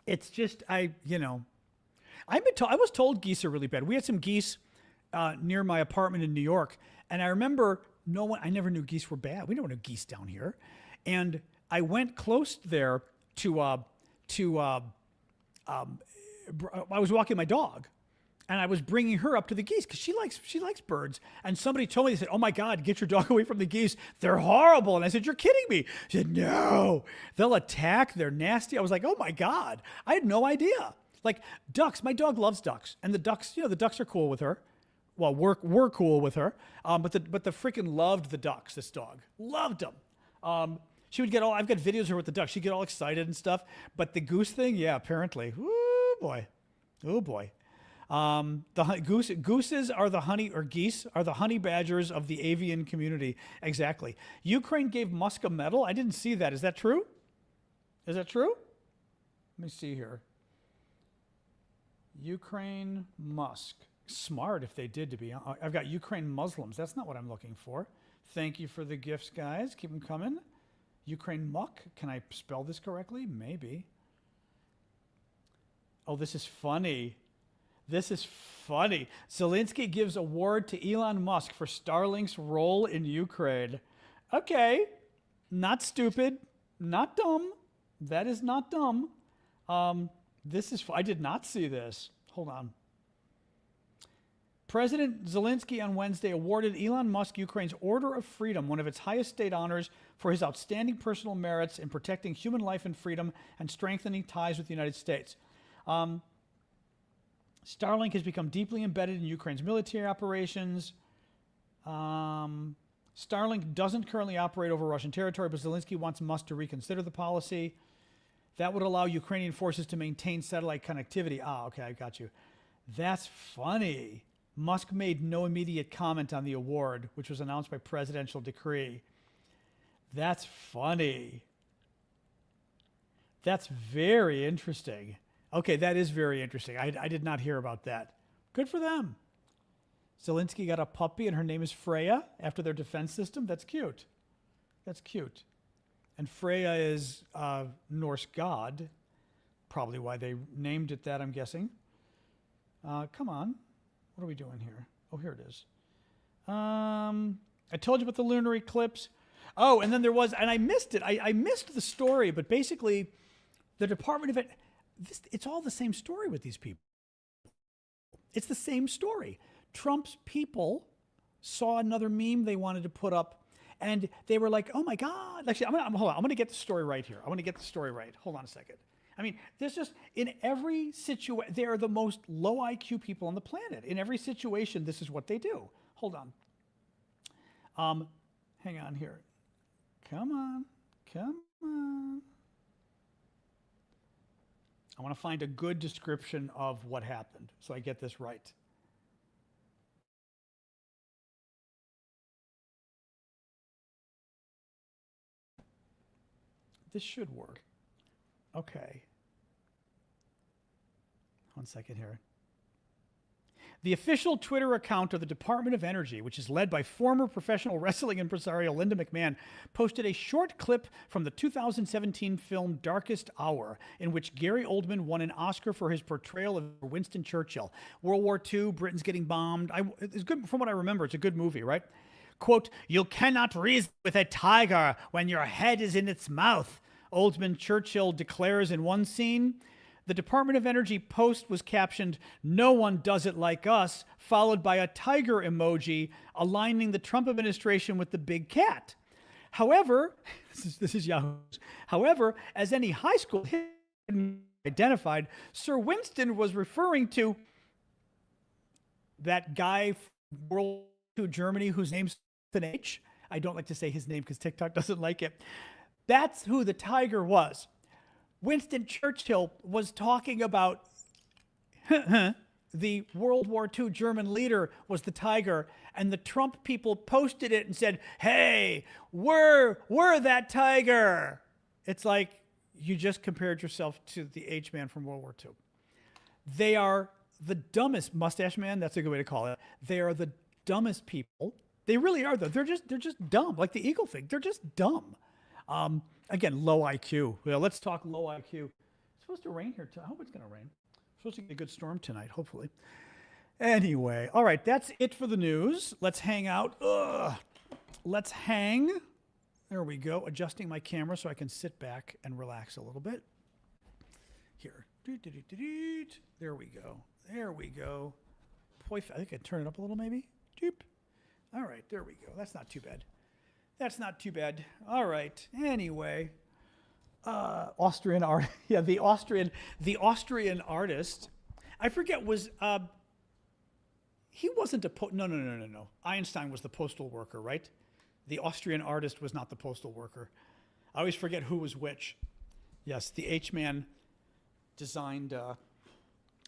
it's just, I was told geese are really bad. We had some geese near my apartment in New York, and I remember I never knew geese were bad. We never knew geese down here. And I went close there I was walking my dog, and I was bringing her up to the geese because she likes birds. And somebody told me, they said, oh my God, get your dog away from the geese. They're horrible. And I said, you're kidding me. She said, no, they'll attack. They're nasty. I was like, oh my God, I had no idea. Like ducks, my dog loves ducks, and the ducks are cool with her. Well, we're cool with her, but the freaking loved the ducks. This dog loved them. She would I've got videos of her with the ducks. She'd get all excited and stuff. But the goose thing, yeah, apparently, oh boy. Gooses are the geese are the honey badgers of the avian community. Exactly. Ukraine gave Musk a medal. I didn't see that. Is that true? Let me see here. Ukraine, Musk. Smart if they did, to be honest. I've got Ukraine Muslims. That's not what I'm looking for. Thank you for the gifts, guys. Keep them coming. Ukraine Muck. Can I spell this correctly? Maybe. Oh, this is funny. Zelensky gives award to Elon Musk for Starlink's role in Ukraine. Okay. Not stupid. Not dumb. That is not dumb. I did not see this. Hold on. President Zelensky on Wednesday awarded Elon Musk Ukraine's Order of Freedom, one of its highest state honors, for his outstanding personal merits in protecting human life and freedom and strengthening ties with the United States. Starlink has become deeply embedded in Ukraine's military operations. Starlink doesn't currently operate over Russian territory, but Zelensky wants Musk to reconsider the policy. That would allow Ukrainian forces to maintain satellite connectivity. Okay, I got you. That's funny. Musk made no immediate comment on the award, which was announced by presidential decree. That's funny. That's very interesting. Okay, that is very interesting. I did not hear about that. Good for them. Zelensky got a puppy and her name is Freya after their defense system. That's cute. That's cute. And Freya is Norse god. Probably why they named it that, I'm guessing. Come on. What are we doing here? Oh, here it is. I told you about the lunar eclipse. Oh, and then there was, and I missed it. I missed the story, but basically the Department of It, it's all the same story with these people. It's the same story. Trump's people saw another meme they wanted to put up, and they were like, oh my God. Actually, hold on. I'm going to get the story right here. I want to get the story right. Hold on a second. I mean, there's just, in every situation, they are the most low IQ people on the planet. In every situation, this is what they do. Hold on. Hang on here. Come on. Come on. I want to find a good description of what happened so I get this right. This should work. Okay. 1 second here. The official Twitter account of the Department of Energy, which is led by former professional wrestling impresario Linda McMahon, posted a short clip from the 2017 film Darkest Hour, in which Gary Oldman won an Oscar for his portrayal of Winston Churchill. World War II, Britain's getting bombed. It's good, from what I remember, it's a good movie, right? Quote, "You cannot reason with a tiger when your head is in its mouth," Oldman Churchill declares in one scene. The Department of Energy post was captioned, "No one does it like us," followed by a tiger emoji aligning the Trump administration with the big cat. However, this is Yahoo's. However, as any high school identified, Sir Winston was referring to that guy from World War II Germany whose name's with an H. I don't like to say his name because TikTok doesn't like it. That's who the tiger was. Winston Churchill was talking about the World War II German leader was the tiger, and the Trump people posted it and said, "Hey, we're that tiger." It's like you just compared yourself to the H-man from World War II. They are the dumbest, mustache man, that's a good way to call it. They are the dumbest people. They really are, though. They're just dumb, like the eagle thing. They're just dumb. Again, low IQ. Well, let's talk low IQ. It's supposed to rain here too. I hope it's going to rain. It's supposed to get a good storm tonight, hopefully. Anyway, all right, that's it for the news. Let's hang out. Let's hang. There we go. Adjusting my camera so I can sit back and relax a little bit. Here. There we go. There we go. I think I can turn it up a little maybe. Doop. All right, there we go. That's not too bad. That's not too bad. All right. Anyway, Austrian art. Yeah, the Austrian artist. I forget was he wasn't a no. Einstein was the postal worker, right? The Austrian artist was not the postal worker. I always forget who was which. Yes, the H-man designed.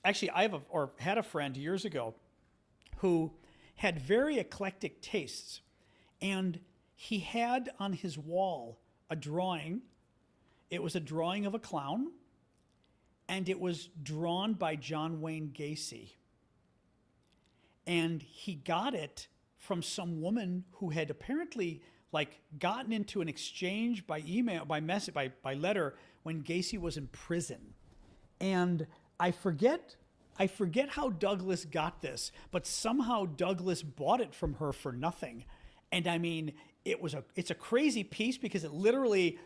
Actually, I had a friend years ago who had very eclectic tastes, and he had on his wall a drawing. It was a drawing of a clown, and it was drawn by John Wayne Gacy. And he got it from some woman who had apparently gotten into an exchange by email, by message, by letter when Gacy was in prison. And I forget how Douglas got this, but somehow Douglas bought it from her for nothing. And I mean, it's a crazy piece because it literally,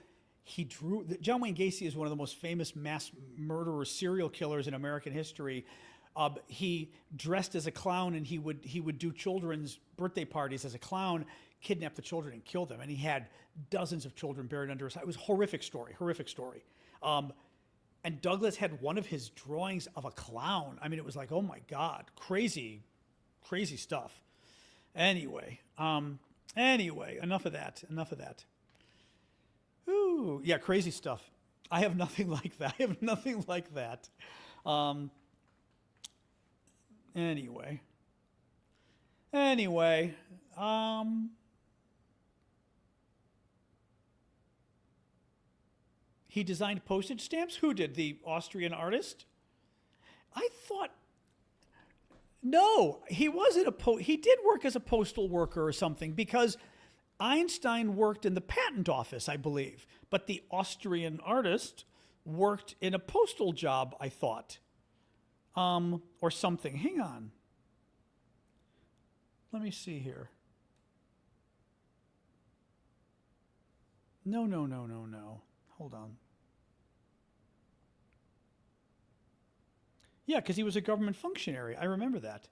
John Wayne Gacy is one of the most famous mass murderer serial killers in American history. He dressed as a clown, and he would do children's birthday parties as a clown, kidnap the children and kill them. And he had dozens of children buried under his house. It was a horrific story. And Douglas had one of his drawings of a clown. I mean, it was like, oh my God, crazy stuff. Anyway, enough of that. Ooh, yeah, crazy stuff. I have nothing like that. Anyway. He designed postage stamps? Who did? The Austrian artist? I thought, no, he wasn't he did work as a postal worker or something because Einstein worked in the patent office, I believe. But the Austrian artist worked in a postal job, I thought. Or something. Hang on. Let me see here. No. Hold on. Yeah, because he was a government functionary. I remember that.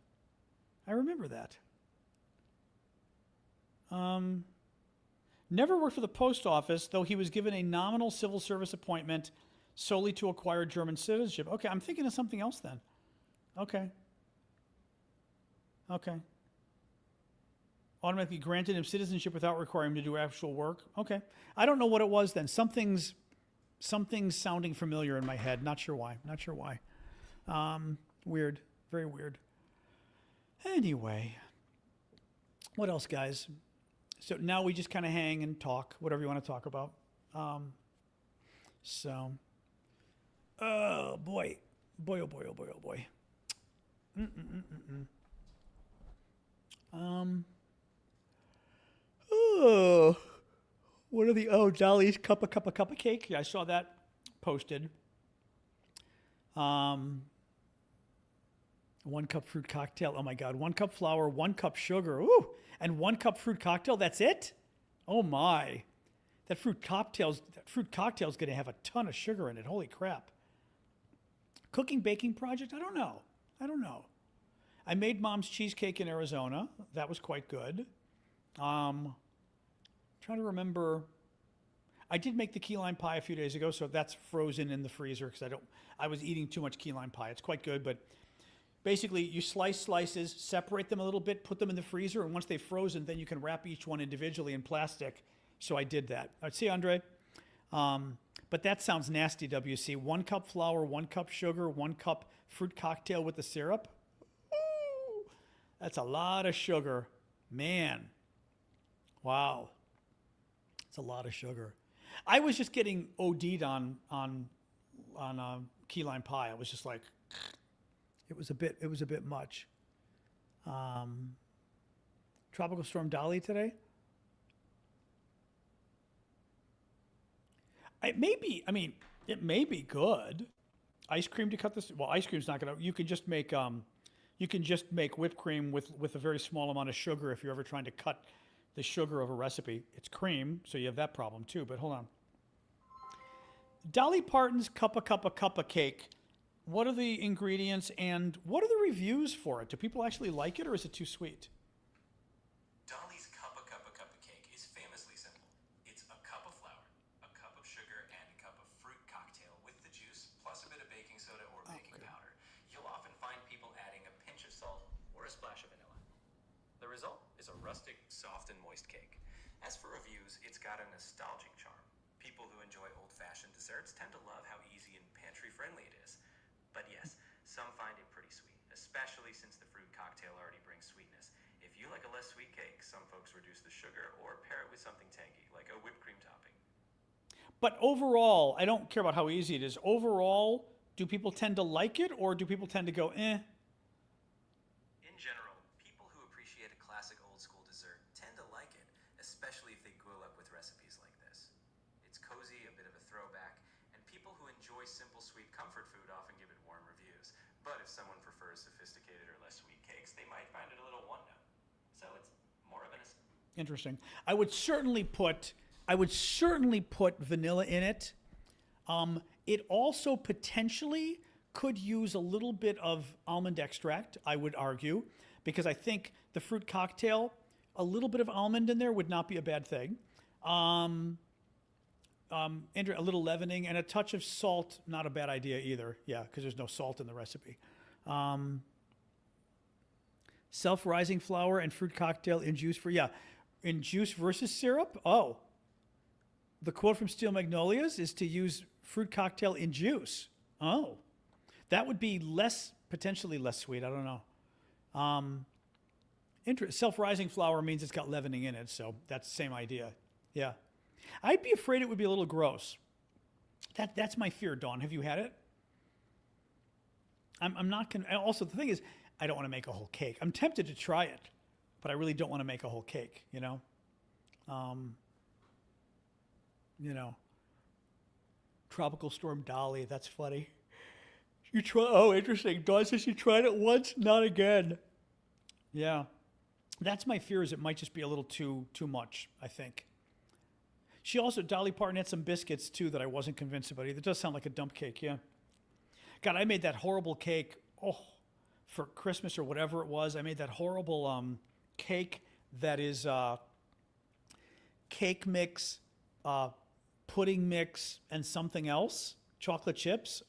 Never worked for the post office, though he was given a nominal civil service appointment solely to acquire German citizenship. Okay, I'm thinking of something else then. Okay. Automatically granted him citizenship without requiring him to do actual work. Okay. I don't know what it was then. Something's sounding familiar in my head. Not sure why. Weird. Very weird. Anyway. What else, guys? So now we just kind of hang and talk, whatever you want to talk about. Oh boy. Oh boy. Oh, what are Dolly's cup of cake? Yeah, I saw that posted. 1 cup fruit cocktail. Oh my God. 1 cup flour, 1 cup sugar. Ooh, and 1 cup fruit cocktail. That's it? Oh my. That fruit cocktail's going to have a ton of sugar in it. Holy crap. Cooking baking project? I don't know. I made mom's cheesecake in Arizona. That was quite good. Trying to remember. I did make the key lime pie a few days ago, so that's frozen in the freezer because I was eating too much key lime pie. It's quite good, but basically you slice slices, separate them a little bit, put them in the freezer, and once they've frozen, then you can wrap each one individually in plastic. So I did that. See, Andre? But that sounds nasty, WC. 1 cup flour, 1 cup sugar, 1 cup fruit cocktail with the syrup. Ooh, that's a lot of sugar. Man. Wow. It's a lot of sugar. I was just getting OD'd on key lime pie. I was just like, it was a bit much. Tropical Storm Dolly today. It may be good. Ice cream to cut this. Well, ice cream's not gonna. You can just make whipped cream with a very small amount of sugar if you're ever trying to cut the sugar of a recipe. It's cream, so you have that problem too. But hold on. Dolly Parton's cup of cake. What are the ingredients and what are the reviews for it? Do people actually like it or is it too sweet? Dolly's cup of cake is famously simple. It's a cup of flour, a cup of sugar, and a cup of fruit cocktail with the juice, plus a bit of baking soda or baking powder. You'll often find people adding a pinch of salt or a splash of vanilla. The result is a rustic, soft, and moist cake. As for reviews, it's got a nostalgic charm. People who enjoy old-fashioned desserts tend to love how easy and pantry-friendly it is. But yes, some find it pretty sweet, especially since the fruit cocktail already brings sweetness. If you like a less sweet cake, some folks reduce the sugar or pair it with something tangy, like a whipped cream topping. But overall, I don't care about how easy it is. Overall, do people tend to like it or do people tend to go, eh? In general, people who appreciate a classic old-school dessert tend to like it, especially if they grew up with recipes like this. It's cozy, a bit of a throwback, and people who enjoy simple, sweet comfort food often give it warm reviews. But if someone prefers sophisticated or less sweet cakes, they might find it a little one-note. So it's more of an... Interesting. I would certainly put vanilla in it. It also potentially could use a little bit of almond extract, I would argue, because I think the fruit cocktail, a little bit of almond in there would not be a bad thing. And a little leavening and a touch of salt, not a bad idea either. Yeah, because there's no salt in the recipe. Self-rising flour and fruit cocktail in juice in juice versus syrup. Oh, the quote from Steel Magnolias is to use fruit cocktail in juice. Oh, that would be potentially less sweet. I don't know. Self-rising flour means it's got leavening in it, so that's the same idea. Yeah. I'd be afraid it would be a little gross. That's my fear, Dawn. Have you had it? I'm not going to, also the thing is, I don't want to make a whole cake. I'm tempted to try it, but I really don't want to make a whole cake, you know? You know, Tropical Storm Dolly, that's funny. Interesting. Dawn says she tried it once, not again. Yeah. That's my fear, is it might just be a little too much, I think. She also, Dolly Parton had some biscuits too that I wasn't convinced about either. It does sound like a dump cake, yeah. God, I made that horrible cake, for Christmas or whatever it was. I made that horrible cake that is cake mix, pudding mix, and something else, chocolate chips.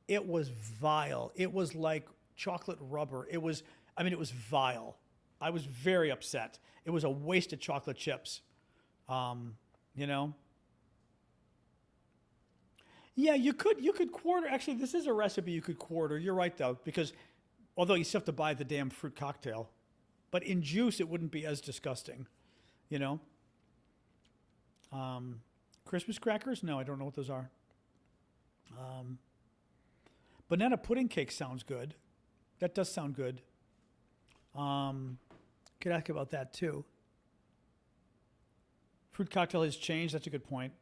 It was vile. It was like chocolate rubber. It was vile. I was very upset. It was a waste of chocolate chips. You know? Yeah, you could quarter. Actually, this is a recipe you could quarter. You're right, though, because although you still have to buy the damn fruit cocktail. But in juice, it wouldn't be as disgusting, you know? Christmas crackers? No, I don't know what those are. Banana pudding cake sounds good. That does sound good. Could ask about that too. Fruit cocktail has changed. That's a good point.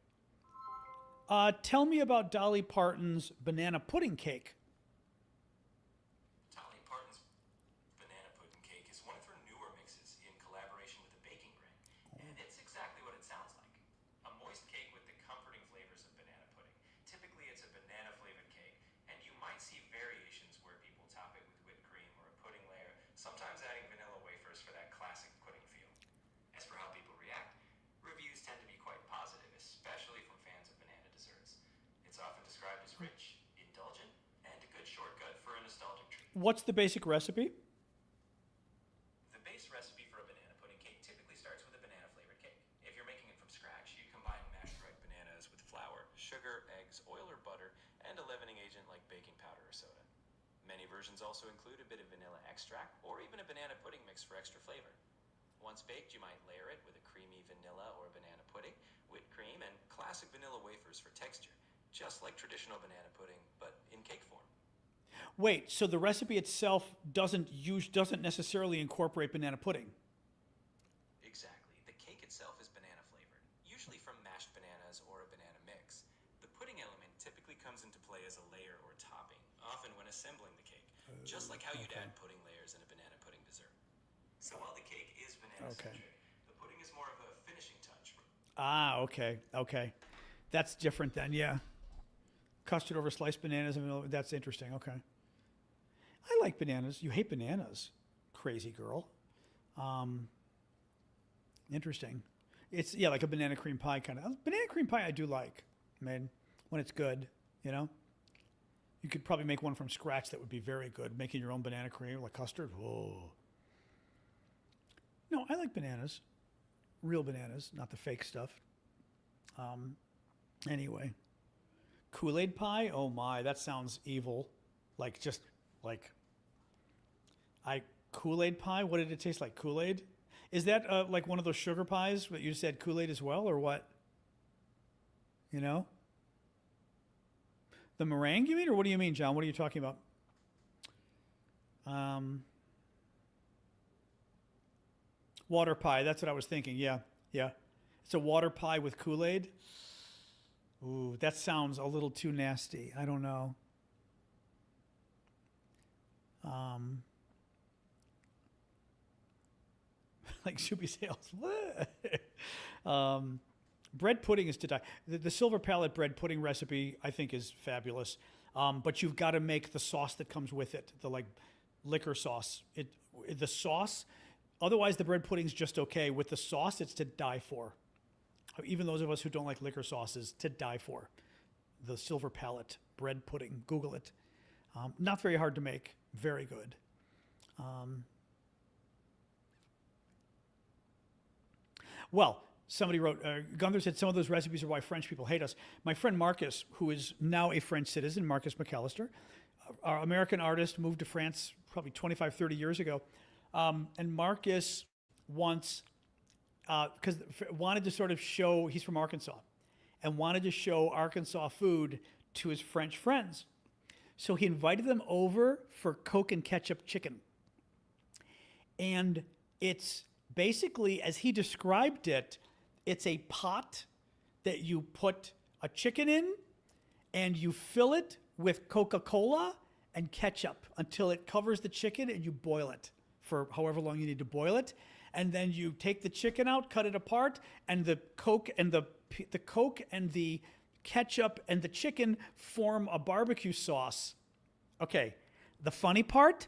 Tell me about Dolly Parton's banana pudding cake. Dolly Parton's banana pudding cake is one of her newer mixes in collaboration with a baking brand. And it's exactly what it sounds like. A moist cake with the comforting flavors of banana pudding. Typically, it's a banana-flavored cake, and you might see variations where people top it with whipped cream or a pudding layer, sometimes adding vanilla wafers for that classic pudding feel. As for how people react, reviews tend to be quite positive, especially from fans of banana desserts. It's often described as rich, indulgent, and a good shortcut for a nostalgic treat. What's the basic recipe? The base recipe for a banana pudding cake typically starts with a banana-flavored cake. If you're making it from scratch, you combine mashed ripe bananas with flour, sugar, eggs, oil or butter, and a leavening agent like baking powder or soda. Many versions also include a bit of vanilla extract or even a banana pudding mix for extra flavor. Once baked, you might layer it with a creamy vanilla or banana pudding, whipped cream, and classic vanilla wafers for texture, just like traditional banana pudding, but in cake form. Wait, so the recipe itself doesn't necessarily incorporate banana pudding? Exactly. The cake itself is banana flavored, usually from mashed bananas or a banana mix. The pudding element typically comes into play as a layer or topping, often when assembling the cake, just like how you'd add pudding layers in a banana pudding dessert. So while the cake is banana-centric, the pudding is more of a finishing touch. Okay. That's different then, yeah. Custard over sliced bananas, that's interesting, okay. I like bananas. You hate bananas, crazy girl. Interesting. It's, yeah, like a banana cream pie kind of. Banana cream pie I do like, when it's good, you know? You could probably make one from scratch that would be very good. Making your own banana cream, like custard, whoa. No, I like bananas. Real bananas, not the fake stuff. Anyway. Kool-Aid pie? Oh my, that sounds evil. Kool-Aid pie? What did it taste like? Kool-Aid? Is that like one of those sugar pies that you said Kool-Aid as well, or what? You know? The meringue, you mean? Or what do you mean, John? What are you talking about? Water pie, that's what I was thinking. Yeah. It's a water pie with Kool-Aid. Ooh, that sounds a little too nasty. I don't know. Like Soupy Sales. Bread pudding is to die. The silver palette bread pudding recipe, I think, is fabulous. But you've got to make the sauce that comes with it, the like liquor sauce. The sauce, otherwise the bread pudding's just okay. With the sauce, it's to die for. Even those of us who don't like liquor sauces, to die for. The silver palette bread pudding. Google it. Not very hard to make. Very good. Well, somebody wrote, Gunther said some of those recipes are why French people hate us. My friend Marcus, who is now a French citizen, Marcus McAllister, our American artist, moved to France probably 25, 30 years ago. And Marcus once, because wanted to sort of show, he's from Arkansas, and wanted to show Arkansas food to his French friends. So he invited them over for Coke and ketchup chicken. And it's basically, as he described it, it's a pot that you put a chicken in and you fill it with Coca-Cola and ketchup until it covers the chicken, and you boil it for however long you need to boil it. And then you take the chicken out, cut it apart, and the Coke and the ketchup and the chicken form a barbecue sauce. Okay, the funny part,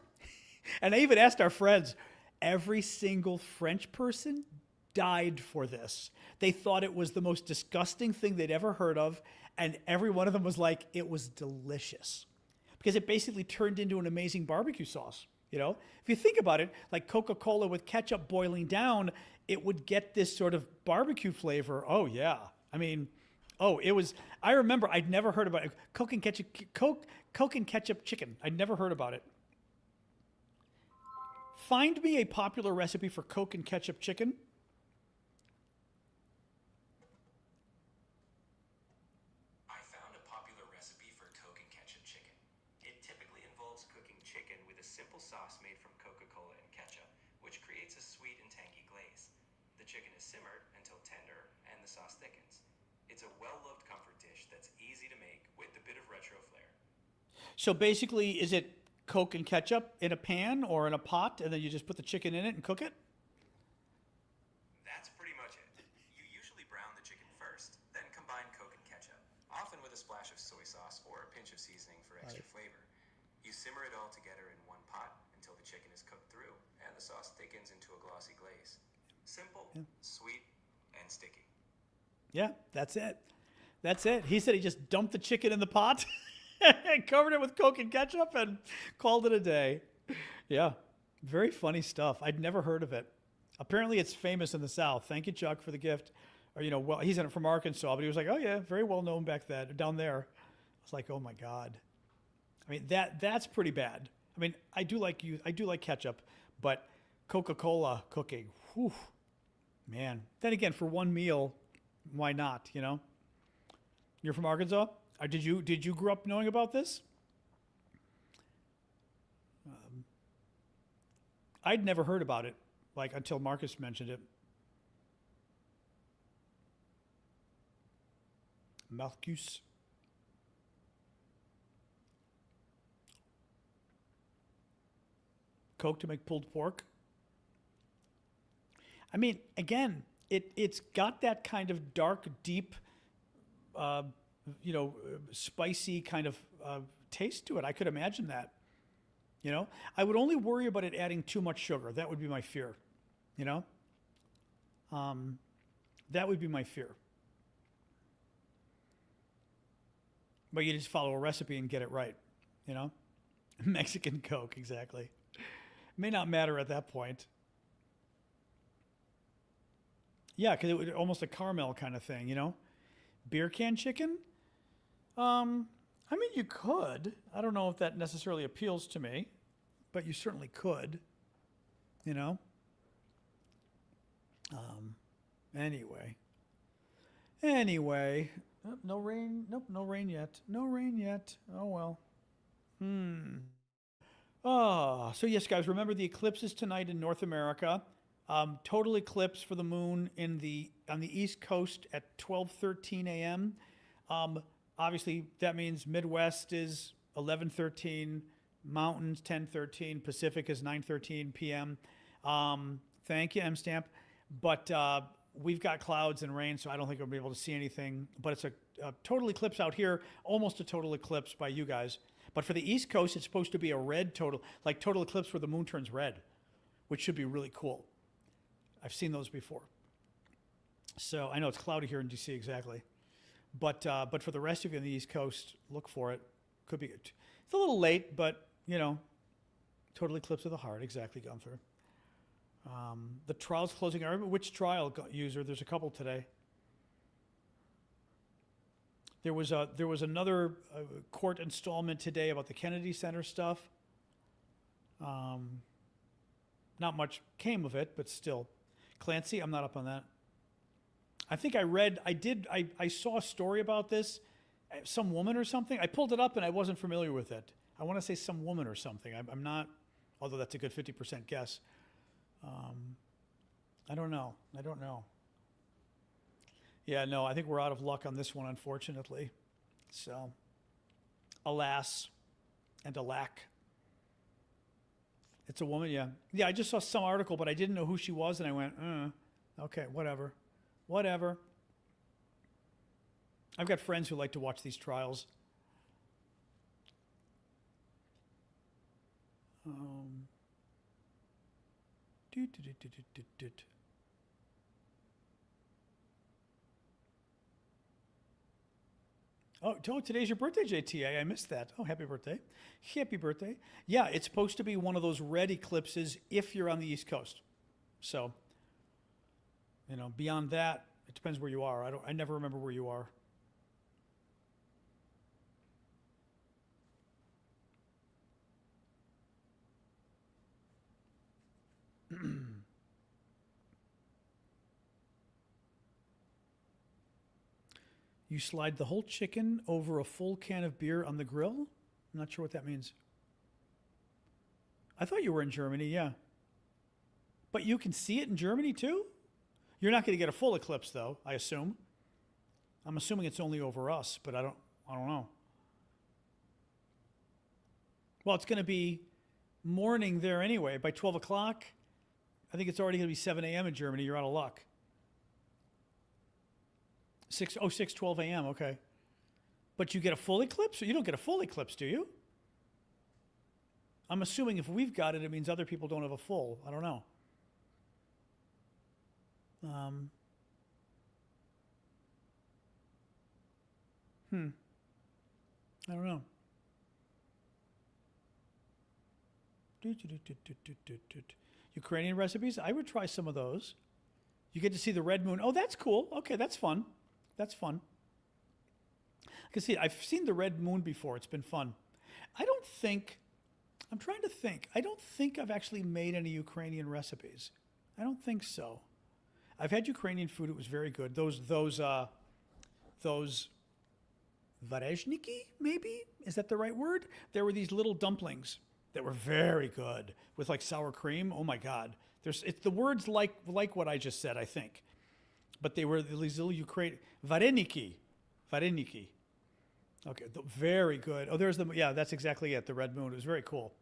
and I even asked our friends, every single French person died for this. They thought it was the most disgusting thing they'd ever heard of, and every one of them was like, it was delicious. Because it basically turned into an amazing barbecue sauce. You know, if you think about it, like Coca-Cola with ketchup boiling down, it would get this sort of barbecue flavor. Oh yeah, I mean, I remember I'd never heard about it. Coke and ketchup chicken. I'd never heard about it. Find me a popular recipe for Coke and ketchup chicken. I found a popular recipe for Coke and ketchup chicken. It typically involves cooking chicken with a simple sauce made from Coca-Cola and ketchup, which creates a sweet and tangy glaze. The chicken is simmered until tender and the sauce thickens. It's a well-loved comfort dish that's easy to make with a bit of retro flair. So basically, is it Coke and ketchup in a pan or in a pot, and then you just put the chicken in it and cook it? That's pretty much it. You usually brown the chicken first, then combine Coke and ketchup, often with a splash of soy sauce or a pinch of seasoning for extra flavor. You simmer it all together in one pot until the chicken is cooked through and the sauce thickens into a glossy glaze. Simple, sweet, and sticky. Yeah, that's it. That's it. He said he just dumped the chicken in the pot and covered it with Coke and ketchup and called it a day. Yeah, very funny stuff. I'd never heard of it. Apparently it's famous in the South. Thank you, Chuck, for the gift. Or, well, he's from Arkansas, but he was like, oh yeah, very well known back then, down there. I was like, oh my God. I mean, that's pretty bad. I mean, I do like ketchup, but Coca-Cola cooking, whew, man. Then again, for one meal, why not, You're from Arkansas? Did you grow up knowing about this? I'd never heard about it, until Marcus mentioned it. Marcus. Coke to make pulled pork. I mean, again, it's got that kind of dark, deep, spicy kind of taste to it. I could imagine that. I would only worry about it adding too much sugar. That would be my fear. That would be my fear. But you just follow a recipe and get it right. Mexican Coke, exactly. May not matter at that point. Yeah, because it would almost a caramel kind of thing, Beer can chicken? I mean, you could. I don't know if that necessarily appeals to me, but you certainly could, Anyway. Oh, no rain. Nope, no rain yet. No rain yet. Oh, well. Oh, so yes, guys, remember the eclipses tonight in North America. Total eclipse for the moon on the East Coast at 12:13 a.m. Obviously, that means Midwest is 11:13, Mountains 10:13, Pacific is 9:13 p.m. Thank you, M-Stamp. But we've got clouds and rain, so I don't think we'll be able to see anything. But it's a total eclipse out here, almost a total eclipse by you guys. But for the East Coast, it's supposed to be a red total, like total eclipse where the moon turns red, which should be really cool. I've seen those before. So I know it's cloudy here in DC, exactly. But for the rest of you on the East Coast, look for it. Could be good. It's a little late, but, total eclipse of the heart, exactly, Gunther. The trial's closing. I remember which trial user. There's a couple today. There was another court installment today about the Kennedy Center stuff. Not much came of it, but still. Clancy, I'm not up on that. I think I saw a story about this, some woman or something. I pulled it up and I wasn't familiar with it. I want to say some woman or something. I'm not, although that's a good 50% guess. I don't know. Yeah, no, I think we're out of luck on this one, unfortunately. So, alas and alack. It's a woman, yeah. Yeah, I just saw some article, but I didn't know who she was, and I went, okay, whatever. I've got friends who like to watch these trials. Oh, today's your birthday, JTA. I missed that. Oh, happy birthday. Happy birthday. Yeah, it's supposed to be one of those red eclipses if you're on the East Coast. So, beyond that, it depends where you are. I never remember where you are. You slide the whole chicken over a full can of beer on the grill? I'm not sure what that means. I thought you were in Germany, yeah. But you can see it in Germany too? You're not going to get a full eclipse though, I assume. I'm assuming it's only over us, but I don't know. Well, it's going to be morning there anyway. By 12 o'clock, I think it's already going to be 7 a.m. in Germany. You're out of luck. 12 a.m., okay. But you get a full eclipse? Or you don't get a full eclipse, do you? I'm assuming if we've got it, it means other people don't have a full. I don't know. I don't know. Ukrainian recipes? I would try some of those. You get to see the red moon. Oh, that's cool. Okay, that's fun. That's fun. I can see it. I've seen the red moon before. It's been fun. I'm trying to think. I don't think I've actually made any Ukrainian recipes. I don't think so. I've had Ukrainian food. It was very good. Those vareshniki, maybe? Is that the right word? There were these little dumplings that were very good with like sour cream. Oh my God. The words like what I just said, I think. But they were these little Ukrainian, vareniki. Okay, very good. Oh, that's exactly it, the red moon. It was very cool.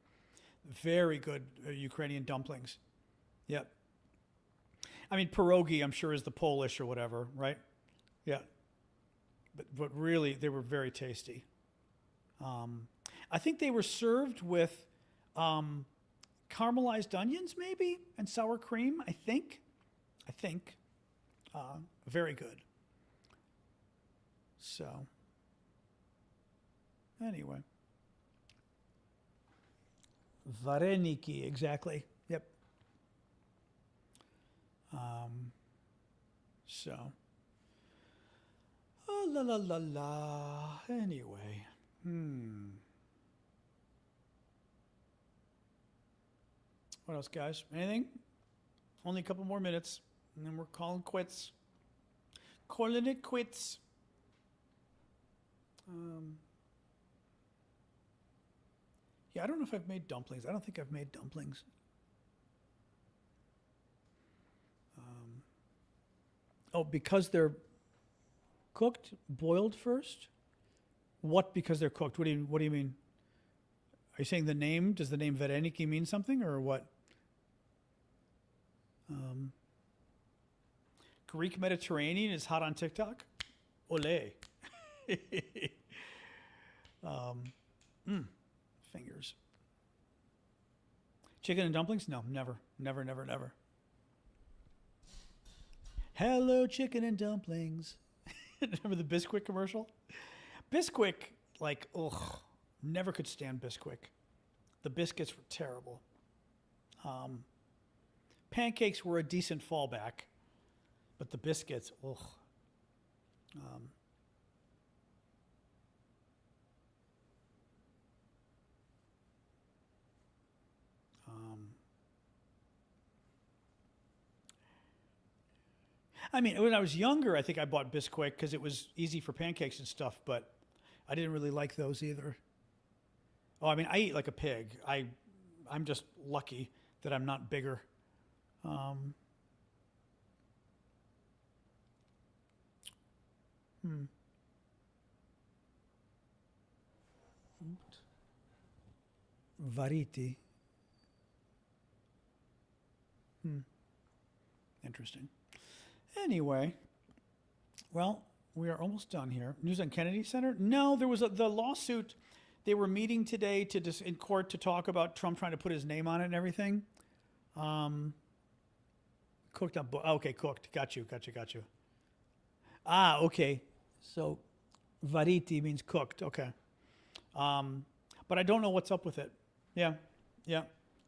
Very good Ukrainian dumplings. Yep. I mean, pierogi, I'm sure, is the Polish or whatever, right? Yeah. But really, they were very tasty. I think they were served with caramelized onions, maybe, and sour cream, I think. Very good. So, anyway. Vareniki, exactly. Yep. So. Oh, la la la la. Anyway. What else, guys? Anything? Only a couple more minutes, and then we're calling quits. Calling it quits. Yeah, I don't know if I've made dumplings. I don't think I've made dumplings. Because they're cooked, boiled first? What because they're cooked? What do you mean? Are you saying the name? Does the name Vareniki mean something or what? Greek Mediterranean is hot on TikTok? Ole. Fingers. Chicken and dumplings? No, never. Hello, chicken and dumplings. Remember the Bisquick commercial? Bisquick, never could stand Bisquick. The biscuits were terrible. Pancakes were a decent fallback, but the biscuits, I mean, when I was younger, I think I bought Bisquick because it was easy for pancakes and stuff, but I didn't really like those either. Oh, I mean, I eat like a pig. I'm just lucky that I'm not bigger. Um, hmm. Variti. Interesting. Anyway, well, we are almost done here. News on Kennedy Center? No, there was the lawsuit. They were meeting today in court to talk about Trump trying to put his name on it and everything. Cooked up. Okay, cooked. Got you. Ah, okay. So, variti means cooked. Okay. But I don't know what's up with it. Yeah.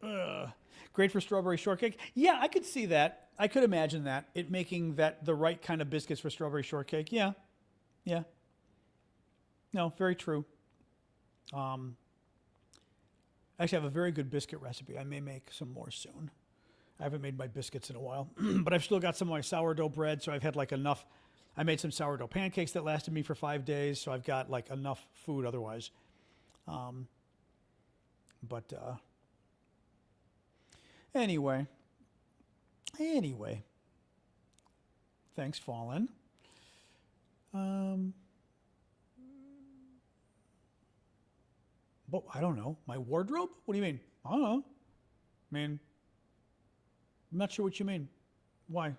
Ugh. Great for strawberry shortcake. Yeah, I could see that. I could imagine that. It making that the right kind of biscuits for strawberry shortcake. Yeah. No, very true. Actually, I have a very good biscuit recipe. I may make some more soon. I haven't made my biscuits in a while, but I've still got some of my sourdough bread, so I've had like enough. I made some sourdough pancakes that lasted me for 5 days, so I've got like enough food otherwise. Anyway. Thanks, Fallen. But I don't know. My wardrobe? What do you mean? I don't know. I mean, I'm not sure what you mean. Why?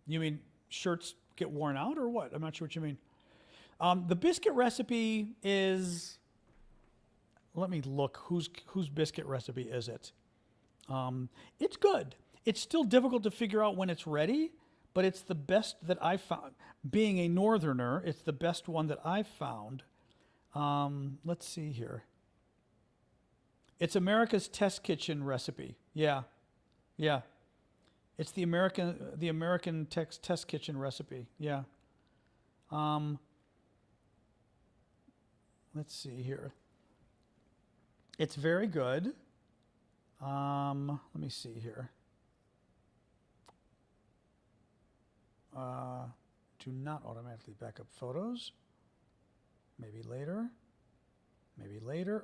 You mean shirts get worn out or what? I'm not sure what you mean. The biscuit recipe is, let me look. Whose biscuit recipe is it? It's good. It's still difficult to figure out when it's ready, but it's the best that I've found. Being a northerner, it's the best one that I've found. Let's see here. It's America's Test Kitchen recipe. Yeah. It's the American Test Kitchen recipe. Yeah. Let's see here. It's very good. Let me see here. Do not automatically back up photos. Maybe later.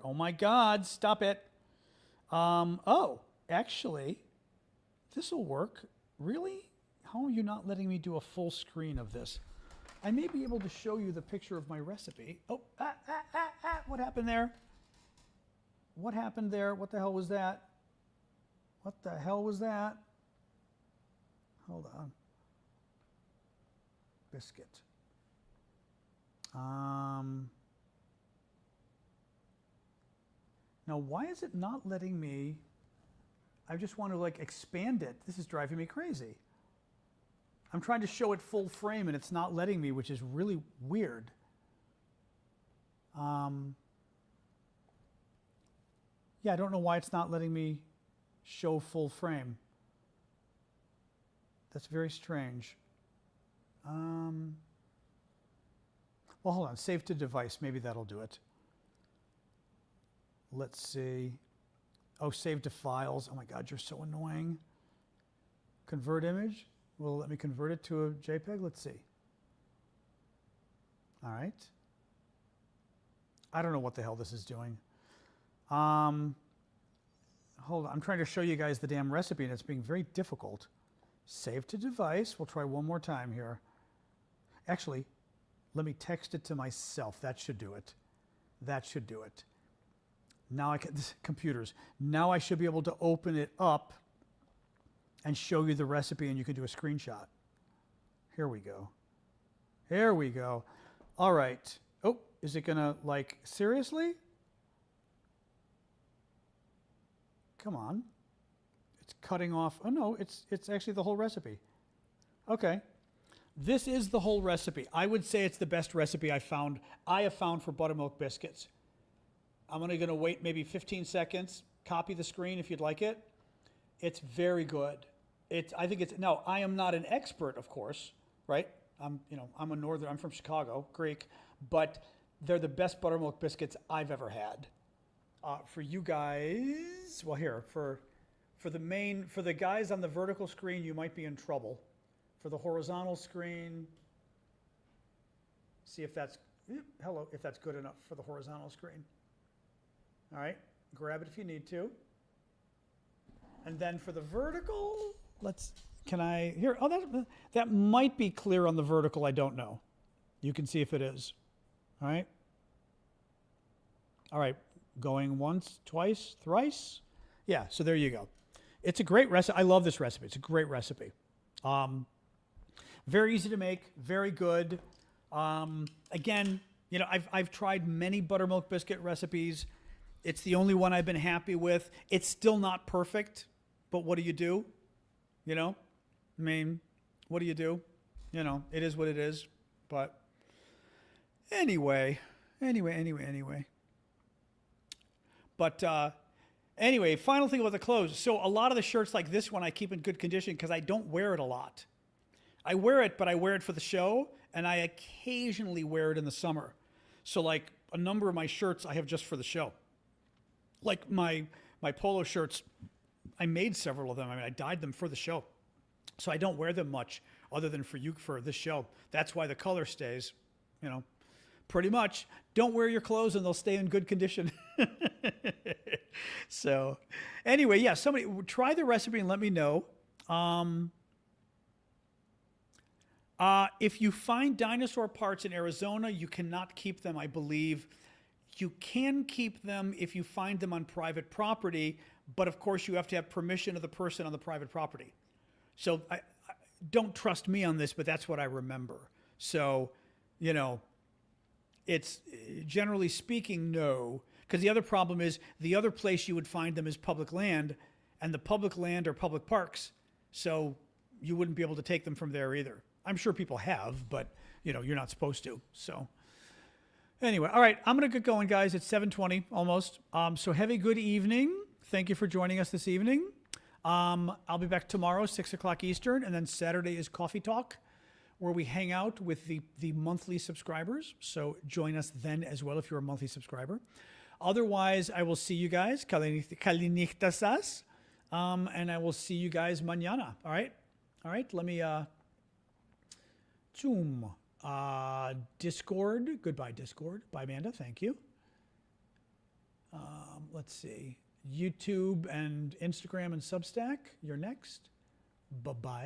Oh my God, stop it. Oh, actually, this will work. Really? How are you not letting me do a full screen of this? I may be able to show you the picture of my recipe. Oh, what happened there? What the hell was that? Hold on. Biscuit. Now, why is it not letting me? I just want to like expand it. This is driving me crazy. I'm trying to show it full frame and it's not letting me, which is really weird. Yeah, I don't know why it's not letting me show full frame. That's very strange. Well, hold on. Save to device. Maybe that'll do it. Let's see. Oh, save to files. Oh my God, you're so annoying. Convert image. Will it let me convert it to a JPEG? Let's see. All right. I don't know what the hell this is doing. Hold on. I'm trying to show you guys the damn recipe and it's being very difficult. Save to device. We'll try one more time here. Actually, let me text it to myself. That should do it. Now I can, computers. Now I should be able to open it up and show you the recipe and you can do a screenshot. Here we go. All right. Oh, is it gonna like, seriously? Come on. It's cutting off. Oh no, it's actually the whole recipe. Okay. This is the whole recipe. I would say it's the best recipe I have found for buttermilk biscuits. I'm only going to wait maybe 15 seconds. Copy the screen if you'd like it. It's very good. Now, I am not an expert, of course, right? I'm from Chicago, Greek, but they're the best buttermilk biscuits I've ever had. For you guys, well, here, for the guys on the vertical screen, you might be in trouble. For the horizontal screen, see if that's good enough for the horizontal screen. All right, grab it if you need to. And then for the vertical, here, oh, that might be clear on the vertical, I don't know. You can see if it is. All right. All right, going once, twice, thrice. Yeah, so there you go. It's a great recipe. I love this recipe. It's a great recipe. Very easy to make, very good. Again, you know, I've tried many buttermilk biscuit recipes. It's the only one I've been happy with. It's still not perfect, but what do you do? You know, I mean, what do you do? You know, it is what it is. But anyway. But anyway, final thing about the clothes. So a lot of the shirts like this one I keep in good condition because I don't wear it a lot. I wear it, but I wear it for the show, and I occasionally wear it in the summer. So like a number of my shirts I have just for the show. Like my polo shirts, I made several of them. I mean, I dyed them for the show. So I don't wear them much other than for this show. That's why the color stays, you know, pretty much. Don't wear your clothes and they'll stay in good condition. So anyway, yeah, somebody try the recipe and let me know. If you find dinosaur parts in Arizona, you cannot keep them, I believe. You can keep them if you find them on private property, but of course you have to have permission of the person on the private property. So I don't trust me on this, but that's what I remember. So, you know, it's generally speaking, no. Because the other problem is the other place you would find them is public land, and the public land are public parks. So you wouldn't be able to take them from there either. I'm sure people have, but, you know, you're not supposed to. So anyway, all right, I'm going to get going, guys. It's 7:20 almost. So have a good evening. Thank you for joining us this evening. I'll be back tomorrow, 6 o'clock Eastern, and then Saturday is Coffee Talk, where we hang out with the monthly subscribers. So join us then as well if you're a monthly subscriber. Otherwise, I will see you guys, Kalinichtasas, and I will see you guys mañana. All right? All right, let me, Zoom, Discord, goodbye Discord. Bye, Amanda, thank you. Let's see, YouTube and Instagram and Substack, you're next. Bye-bye.